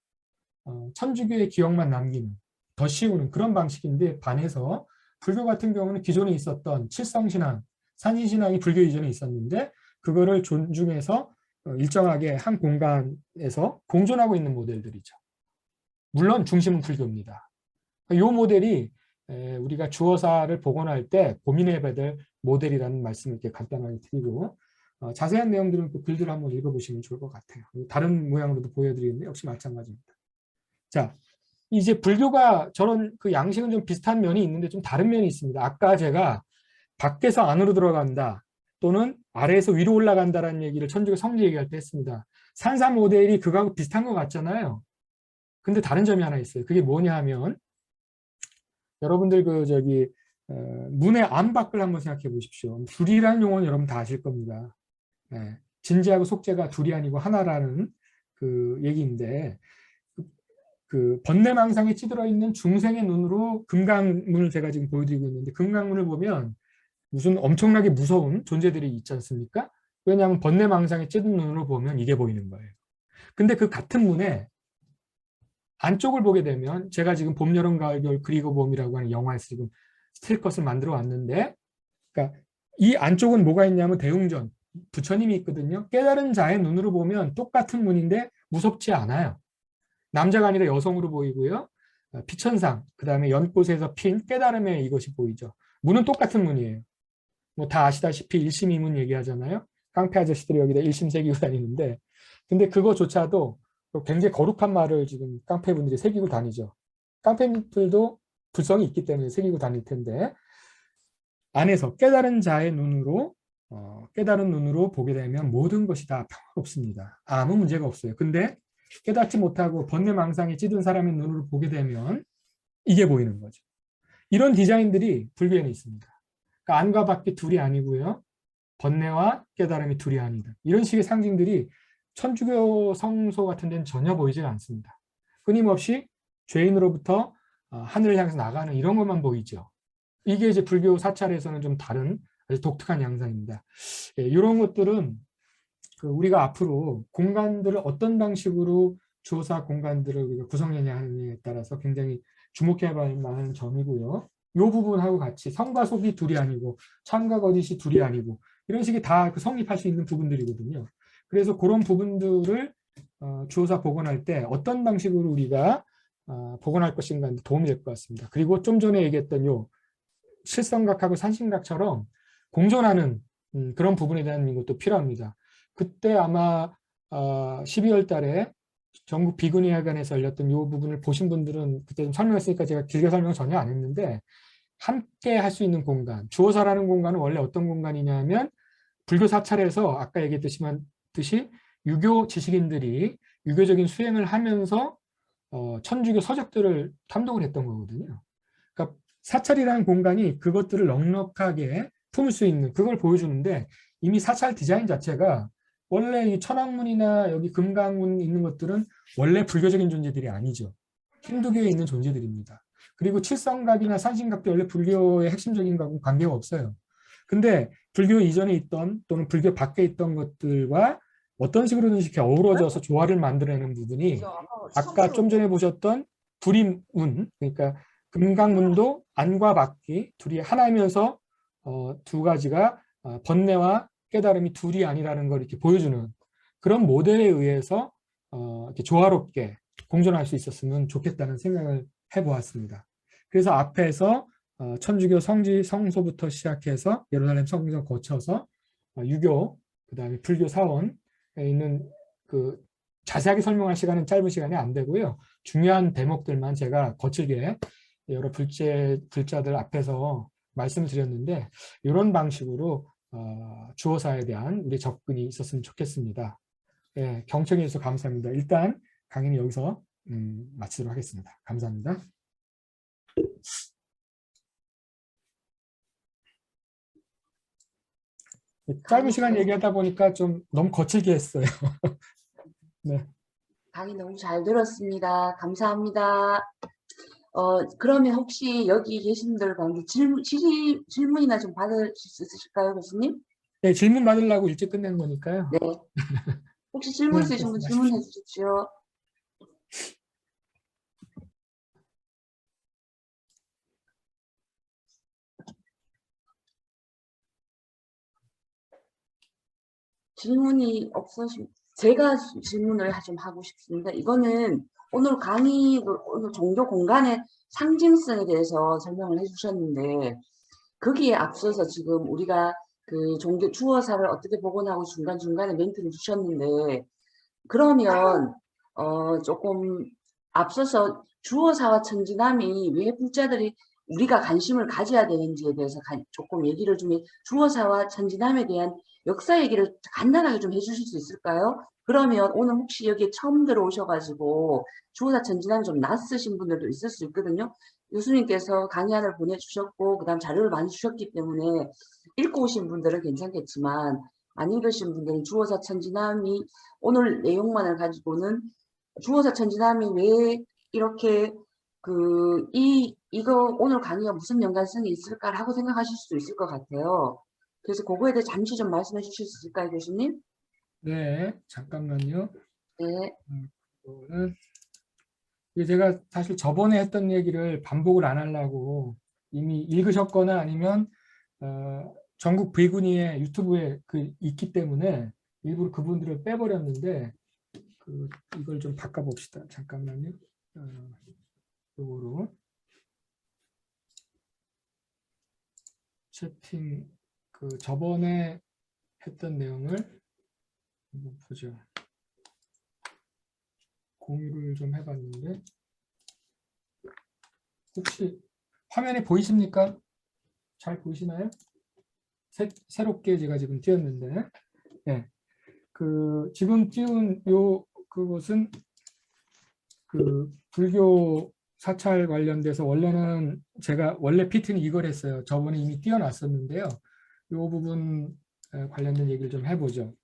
천주교의 기억만 남기는 더 씌우는 그런 방식인데 반해서 불교 같은 경우는 기존에 있었던 칠성신앙, 산신신앙이 불교 이전에 있었는데 그거를 존중해서 일정하게 한 공간에서 공존하고 있는 모델들이죠. 물론 중심은 불교입니다. 이 모델이 우리가 주어사를 복원할 때 고민해봐야 될 모델이라는 말씀을 이렇게 간단하게 드리고 자세한 내용들은 그 글들을 한번 읽어보시면 좋을 것 같아요. 다른 모양으로도 보여드리는데 역시 마찬가지입니다. 자, 이제 불교가 저런 그 양식은 좀 비슷한 면이 있는데 좀 다른 면이 있습니다. 아까 제가 밖에서 안으로 들어간다 또는 아래에서 위로 올라간다라는 얘기를 천주교 성지 얘기할 때 했습니다. 산사 모델이 그거하고 비슷한 것 같잖아요. 근데 다른 점이 하나 있어요. 그게 뭐냐 하면 여러분들 그 저기 문의 안팎을 한번 생각해 보십시오. 둘이라는 용어는 여러분 다 아실 겁니다. 진재하고 속재가 둘이 아니고 하나라는 그 얘기인데 그 번뇌망상에 찌들어 있는 중생의 눈으로 금강문을 제가 지금 보여드리고 있는데 금강문을 보면 무슨 엄청나게 무서운 존재들이 있지 않습니까? 왜냐하면 번뇌망상에 찌든 눈으로 보면 이게 보이는 거예요. 근데 그 같은 문에 안쪽을 보게 되면 제가 지금 봄, 여름, 가을, 겨울 그리고 봄이라고 하는 영화에서 지금 스틸컷을 만들어 왔는데, 그러니까 이 안쪽은 뭐가 있냐면 대웅전 부처님이 있거든요. 깨달은 자의 눈으로 보면 똑같은 문인데 무섭지 않아요. 남자가 아니라 여성으로 보이고요. 피천상, 그 다음에 연꽃에서 핀 깨달음의 이것이 보이죠. 문은 똑같은 문이에요. 뭐 다 아시다시피 일심이문 얘기하잖아요. 깡패 아저씨들이 여기다 일심 새기고 다니는데, 근데 그거조차도 굉장히 거룩한 말을 지금 깡패분들이 새기고 다니죠. 깡패들도 불성이 있기 때문에 새기고 다닐 텐데, 안에서 깨달은 자의 눈으로 깨달은 눈으로 보게 되면 모든 것이 다 평화롭습니다. 아무 문제가 없어요. 근데 깨닫지 못하고 번뇌망상에 찌든 사람의 눈으로 보게 되면 이게 보이는 거죠. 이런 디자인들이 불교에는 있습니다. 그러니까 안과 밖이 둘이 아니고요. 번뇌와 깨달음이 둘이 아니다. 이런 식의 상징들이 천주교 성소 같은 데는 전혀 보이지 않습니다. 끊임없이 죄인으로부터 하늘을 향해서 나가는 이런 것만 보이죠. 이게 이제 불교 사찰에서는 좀 다른 아주 독특한 양상입니다. 예, 이런 것들은 우리가 앞으로 공간들을 어떤 방식으로 주어사 공간들을 우리가 구성해야 하느냐에 따라서 굉장히 주목해야 할 만한 점이고요. 이 부분하고 같이 성과 속이 둘이 아니고 참과 거짓이 둘이 아니고 이런 식이 다 성립할 수 있는 부분들이거든요. 그래서 그런 부분들을 주어사 복원할 때 어떤 방식으로 우리가 복원할 것인가 도움이 될 것 같습니다. 그리고 좀 전에 얘기했던 요 실성각하고 산신각처럼 공존하는 그런 부분에 대한 것도 필요합니다. 그때 아마 12월 달에 전국 비구니회관에서 열렸던 이 부분을 보신 분들은 그때 좀 설명했으니까 제가 길게 설명 전혀 안 했는데, 함께 할 수 있는 공간, 주어사라는 공간은 원래 어떤 공간이냐면 불교 사찰에서 아까 얘기했듯이 유교 지식인들이 유교적인 수행을 하면서 천주교 서적들을 탐독을 했던 거거든요. 그러니까 사찰이라는 공간이 그것들을 넉넉하게 품을 수 있는 그걸 보여주는데, 이미 사찰 디자인 자체가 원래 이 천왕문이나 여기 금강문 있는 것들은 원래 불교적인 존재들이 아니죠. 힌두교에 있는 존재들입니다. 그리고 칠성각이나 산신각도 원래 불교의 핵심적인 것하고 관계가 없어요. 근데 불교 이전에 있던 또는 불교 밖에 있던 것들과 어떤 식으로든 이렇게 어우러져서 조화를 만들어내는 부분이 아까 좀 전에 보셨던 불임문, 그러니까 금강문도 안과 밖이 둘이 하나이면서 두 가지가 번뇌와 깨달음이 둘이 아니라는 걸 이렇게 보여주는 그런 모델에 의해서 이렇게 조화롭게 공존할 수 있었으면 좋겠다는 생각을 해보았습니다. 그래서 앞에서 천주교 성지 성소부터 시작해서 예루살렘 성경 거쳐서 유교, 그 다음에 불교 사원에 있는 그 자세하게 설명할 시간은 짧은 시간이 안 되고요. 중요한 대목들만 제가 거칠게 여러 불자들 앞에서 말씀을 드렸는데, 이런 방식으로 주어사에 대한 우리 접근이 있었으면 좋겠습니다. 예, 경청해 주셔서 감사합니다. 일단 강의는 여기서 마치도록 하겠습니다. 감사합니다. 짧은 시간 얘기하다 보니까 좀 너무 거칠게 했어요. 네. 강의 너무 잘 들었습니다. 감사합니다. 그러면 혹시 여기 계신 분들 가운데 질문이나 좀 받을 수 있으실까요, 교수님? 네, 질문 받으려고 일찍 끝낸 거니까요. 네. 혹시 질문 있으신 분 질문해 주십시오. 질문이 없으시면 제가 질문을 좀 하고 싶습니다. 이거는 오늘 강의, 오늘 종교 공간의 상징성에 대해서 설명을 해주셨는데, 거기에 앞서서 지금 우리가 그 종교 주어사를 어떻게 복원하고 중간중간에 멘트를 주셨는데, 그러면 조금 앞서서 주어사와 천지남이 왜 불자들이 우리가 관심을 가져야 되는지에 대해서 조금 얘기를 좀 주어사와 천지남에 대한 역사 얘기를 간단하게 좀 해주실 수 있을까요? 그러면 오늘 혹시 여기에 처음 들어오셔가지고 주어사 천지남 좀 낯쓰신 분들도 있을 수 있거든요. 교수님께서 강의안을 보내주셨고 그 다음 자료를 많이 주셨기 때문에 읽고 오신 분들은 괜찮겠지만 안 읽으신 분들은 주어사 천지남이 오늘 내용만을 가지고는 주어사 천지남이 왜 이렇게 이거 오늘 강의가 무슨 연관성이 있을까라고 생각하실 수도 있을 것 같아요. 그래서 그거에 대해 잠시 좀 말씀해 주실 수 있을까요, 교수님? 네, 잠깐만요. 네. 이거는 이게 제가 사실 저번에 했던 얘기를 반복을 안 하려고 이미 읽으셨거나 아니면 전국 비구니의 유튜브에 있기 때문에 일부러 그분들을 빼버렸는데 이걸 좀 바꿔봅시다. 잠깐만요. 요거로 채팅 저번에 했던 내용을 한번 보죠. 공유를 좀 해봤는데 혹시 화면에 보이십니까? 잘 보이시나요? 새롭게 제가 지금 띄웠는데, 네. 지금 띄운 그것은 불교 사찰 관련돼서 원래는 제가 원래 PT는 이걸 했어요. 저번에 이미 띄워놨었는데요. 이 부분 관련된 얘기를 좀 해보죠.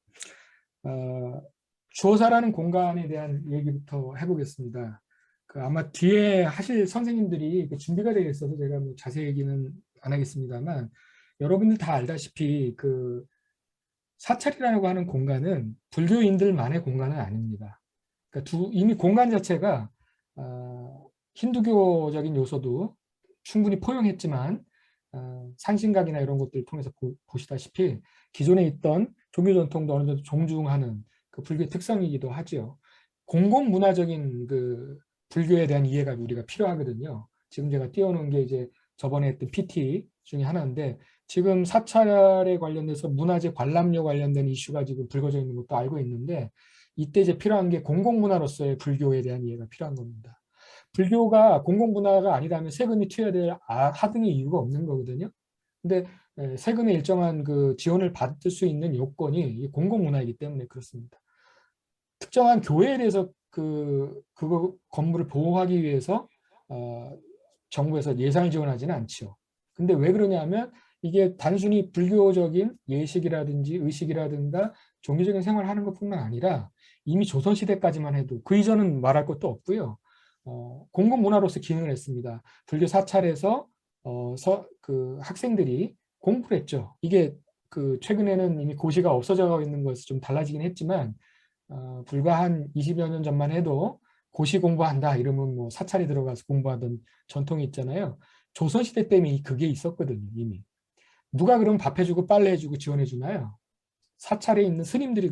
주어사라는 공간에 대한 얘기부터 해보겠습니다. 아마 뒤에 하실 선생님들이 준비가 되어 있어서 제가 뭐 자세히 얘기는 안 하겠습니다만 여러분들 다 알다시피 사찰이라고 하는 공간은 불교인들만의 공간은 아닙니다. 그러니까 이미 공간 자체가 힌두교적인 요소도 충분히 포용했지만 상신각이나 이런 것들을 통해서 보시다시피 기존에 있던 종교 전통도 어느 정도 존중하는 불교의 특성이기도 하죠. 공공문화적인 불교에 대한 이해가 우리가 필요하거든요. 지금 제가 띄워놓은 게 이제 저번에 했던 PT 중에 하나인데 지금 사찰에 관련돼서 문화재 관람료 관련된 이슈가 지금 불거져 있는 것도 알고 있는데 이때 이제 필요한 게 공공문화로서의 불교에 대한 이해가 필요한 겁니다. 불교가 공공문화가 아니라면 세금이 투여될 하등의 이유가 없는 거거든요. 근데 세금의 일정한 지원을 받을 수 있는 요건이 공공문화이기 때문에 그렇습니다. 특정한 교회에 대해서 그거 건물을 보호하기 위해서 정부에서 예산을 지원하지는 않죠. 근데 왜 그러냐면 이게 단순히 불교적인 예식이라든지 의식이라든가 종교적인 생활을 하는 것뿐만 아니라 이미 조선시대까지만 해도 그 이전은 말할 것도 없고요. 공공문화로서 기능을 했습니다. 불교 사찰에서 학생들이 공부를 했죠. 이게 최근에는 이미 고시가 없어져 가고 있는 것이 좀 달라지긴 했지만 불과 한 20여 년 전만 해도 고시 공부한다 이러면 뭐 사찰에 들어가서 공부하던 전통이 있잖아요. 조선시대 때문에 그게 있었거든요. 이미. 누가 그럼 밥 해주고 빨래 해주고 지원해 주나요? 사찰에 있는 스님들이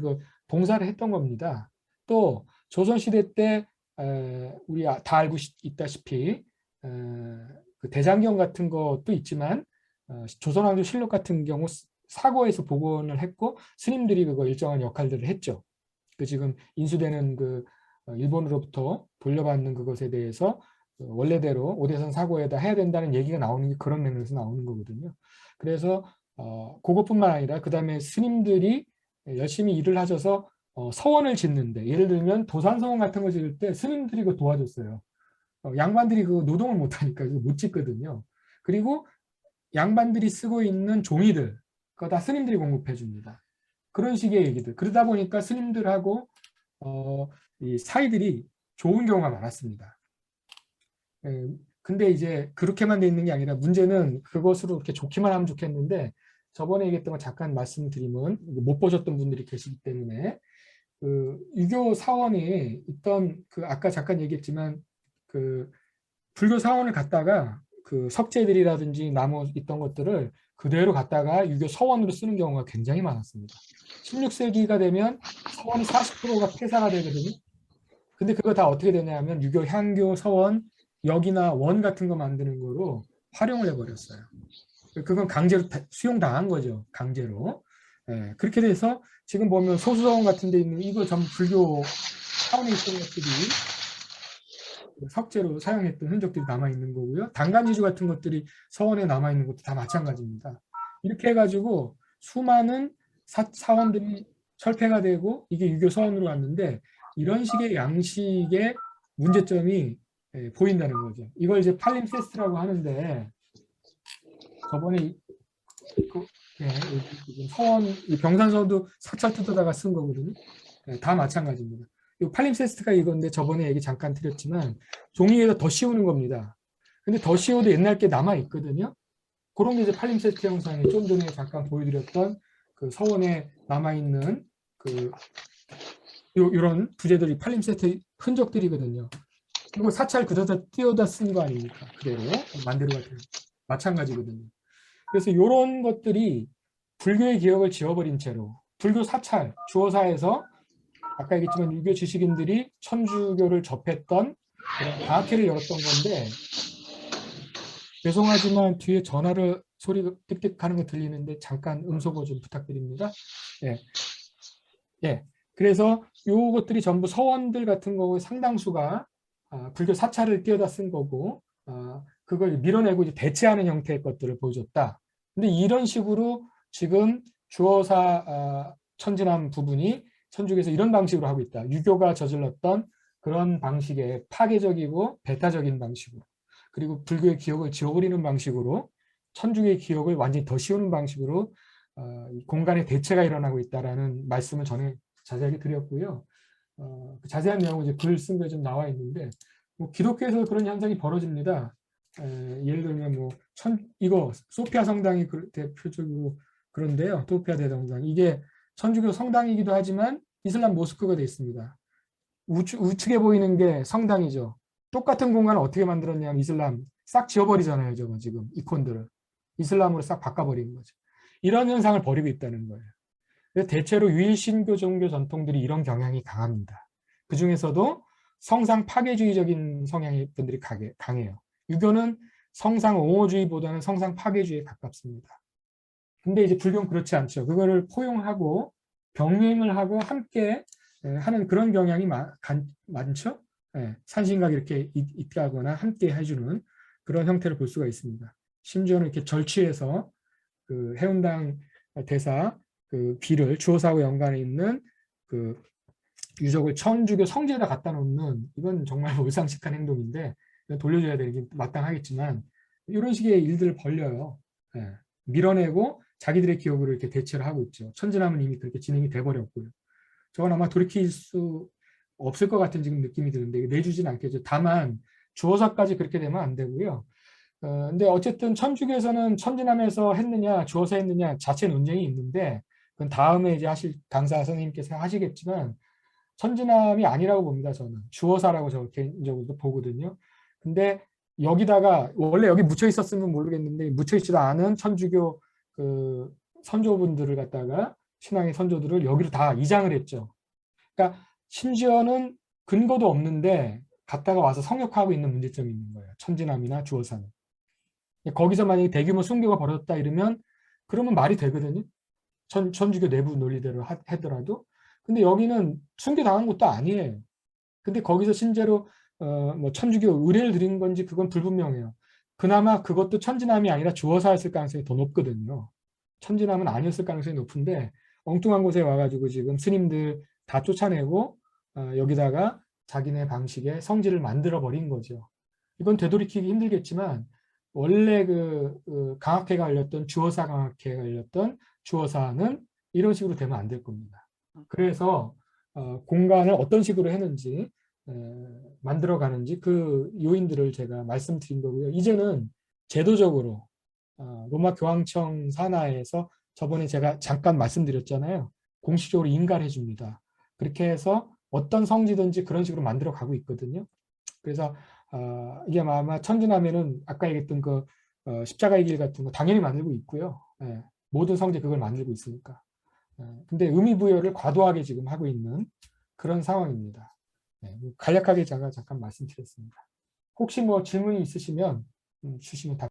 봉사를 했던 겁니다. 또 조선시대 때 우리 다 알고 있다시피 대장경 같은 것도 있지만 조선왕조 실록 같은 경우 사고에서 복원을 했고 스님들이 일정한 역할들을 했죠. 지금 인수되는 일본으로부터 돌려받는 그것에 대해서 원래대로 오대산 사고에다 해야 된다는 얘기가 나오는 게 그런 맥락에서 나오는 거거든요. 그래서 그것뿐만 아니라 그 다음에 스님들이 열심히 일을 하셔서 서원을 짓는데 예를 들면 도산서원 같은 거 짓을 때 스님들이 그거 도와줬어요. 양반들이 노동을 못하니까 못 짓거든요. 그리고 양반들이 쓰고 있는 종이들 그거 다 스님들이 공급해 줍니다. 그런 식의 얘기들. 그러다 보니까 스님들하고 이 사이들이 좋은 경우가 많았습니다. 근데 이제 그렇게만 돼 있는 게 아니라 문제는 그것으로 이렇게 좋기만 하면 좋겠는데 저번에 얘기했던 거 잠깐 말씀드리면 못 보셨던 분들이 계시기 때문에 유교 사원이 있던 아까 잠깐 얘기했지만 불교 사원을 갖다가 석재들이라든지 나무 있던 것들을 그대로 갖다가 유교 서원으로 쓰는 경우가 굉장히 많았습니다. 16세기가 되면 서원이 40%가 폐사가 되거든요. 근데 그거 다 어떻게 되냐면 유교 향교 서원 역이나 원 같은 거 만드는 거로 활용을 해버렸어요. 그건 강제로 수용당한 거죠. 강제로. 그렇게 돼서 지금 보면 소수서원 같은 데 있는 이거 전부 불교 사원에 있던 것들이 석재로 사용했던 흔적들이 남아있는 거고요. 단간지주 같은 것들이 서원에 남아있는 것도 다 마찬가지입니다. 이렇게 해가지고 수많은 사원들이 철폐가 되고 이게 유교 서원으로 왔는데 이런 식의 양식의 문제점이 보인다는 거죠. 이걸 이제 팔림세스트라고 하는데 저번에 서원, 병산서도 사찰 뜯어다가 쓴 거거든요. 다 마찬가지입니다. 이 팔림세스트가 이건데 저번에 얘기 잠깐 드렸지만 종이에다 더 씌우는 겁니다. 근데 더 씌워도 옛날 게 남아 있거든요. 그런 게 이제 팔림세트 영상이 좀 전에 잠깐 보여드렸던 그 서원에 남아있는 그 이런 부재들이 팔림세트 흔적들이거든요. 그리고 사찰 그대로 띄어다 쓴 거 아닙니까? 그대로 만대로 같은 마찬가지거든요. 그래서 이런 것들이 불교의 기억을 지워버린 채로 불교 사찰 주어사에서 아까 얘기했지만 유교 지식인들이 천주교를 접했던 그런 과학회를 열었던 건데, 죄송하지만 뒤에 전화를 소리가 띡띡하는 거 들리는데 잠깐 음소거 좀 부탁드립니다. 예. 예. 그래서 요것들이 전부 서원들 같은 거고 상당수가 불교 사찰을 띄어다 쓴 거고, 그걸 밀어내고 이제 대체하는 형태의 것들을 보여줬다. 근데 이런 식으로 지금 주어사 천진함 부분이 천주교에서 이런 방식으로 하고 있다. 유교가 저질렀던 그런 방식의 파괴적이고 배타적인 방식으로, 그리고 불교의 기억을 지워버리는 방식으로 천주교의 기억을 완전히 더 씌우는 방식으로 공간의 대체가 일어나고 있다라는 말씀을 전에 자세하게 드렸고요. 그 자세한 내용은 이제 글 쓴 거에 좀 나와 있는데, 뭐 기독교에서 그런 현상이 벌어집니다. 예를 들면 뭐 이거 소피아 성당이 대표적으로 그런데요. 소피아 대성당, 이게 천주교 성당이기도 하지만 이슬람 모스크가 되어 있습니다. 우측에 보이는 게 성당이죠. 똑같은 공간을 어떻게 만들었냐면 이슬람 싹 지워버리잖아요. 저거 지금 이콘들을 이슬람으로 싹 바꿔버리는 거죠. 이런 현상을 벌이고 있다는 거예요. 그래서 대체로 유일신교 종교 전통들이 이런 경향이 강합니다. 그 중에서도 성상 파괴주의적인 성향의 분들이 강해요. 유교는 성상 옹호주의보다는 성상 파괴주의에 가깝습니다. 근데 이제 불교는 그렇지 않죠. 그거를 포용하고 병행을 하고 함께 하는 그런 경향이 많죠. 산신각이 이렇게 있다거나 함께 해주는 그런 형태를 볼 수가 있습니다. 심지어는 이렇게 절취해서 그 해운당 대사 그 비를 주어사하고 연관해 있는 그 유적을 천주교 성지에다 갖다 놓는, 이건 정말 몰상식한 행동인데 돌려줘야 되긴 마땅하겠지만 이런 식의 일들을 벌려요. 밀어내고 자기들의 기억으로 이렇게 대체를 하고 있죠. 천진함은 이미 그렇게 진행이 돼버렸고요. 저건 아마 돌이킬 수 없을 것 같은 지금 느낌이 드는데 내주진 않겠죠. 다만 주어사까지 그렇게 되면 안 되고요. 근데 어쨌든 천주교에서는 천진함에서 했느냐 주어사 했느냐 자체 논쟁이 있는데, 그건 다음에 이제 하실 강사 선생님께서 하시겠지만 천진함이 아니라고 봅니다. 저는 주어사라고 저 개인적으로 보거든요. 근데 여기다가 원래 여기 묻혀 있었으면 모르겠는데 묻혀 있지도 않은 천주교 그 선조분들을 갖다가 신앙의 선조들을 여기로 다 이장을 했죠. 그러니까 심지어는 근거도 없는데 갖다가 와서 성역하고 있는 문제점이 있는 거예요. 천진함이나 주어사는. 거기서 만약에 대규모 순교가 벌어졌다 이러면 그러면 말이 되거든요. 천주교 내부 논리대로 하더라도. 근데 여기는 순교 당한 것도 아니에요. 근데 거기서 실제로 뭐 천주교 의례를 드린 건지 그건 불분명해요. 그나마 그것도 천진함이 아니라 주어사였을 가능성이 더 높거든요. 천진함은 아니었을 가능성이 높은데 엉뚱한 곳에 와가지고 지금 스님들 다 쫓아내고 여기다가 자기네 방식의 성지를 만들어 버린 거죠. 이건 되돌이키기 힘들겠지만 원래 그 강학회가 열렸던 주어사 강학회가 열렸던 주어사는 이런 식으로 되면 안 될 겁니다. 그래서 공간을 어떤 식으로 했는지 만들어 가는지 그 요인들을 제가 말씀드린 거고요. 이제는 제도적으로 로마 교황청 산하에서 저번에 제가 잠깐 말씀드렸잖아요. 공식적으로 인가를 해줍니다. 그렇게 해서 어떤 성지든지 그런 식으로 만들어 가고 있거든요. 그래서 이게 아마 천진하면은 아까 얘기했던 그 십자가의 길 같은 거 당연히 만들고 있고요. 모든 성지 그걸 만들고 있으니까. 근데 의미부여를 과도하게 지금 하고 있는 그런 상황입니다. 간략하게 제가 잠깐 말씀드렸습니다. 혹시 뭐 질문이 있으시면 주시면 답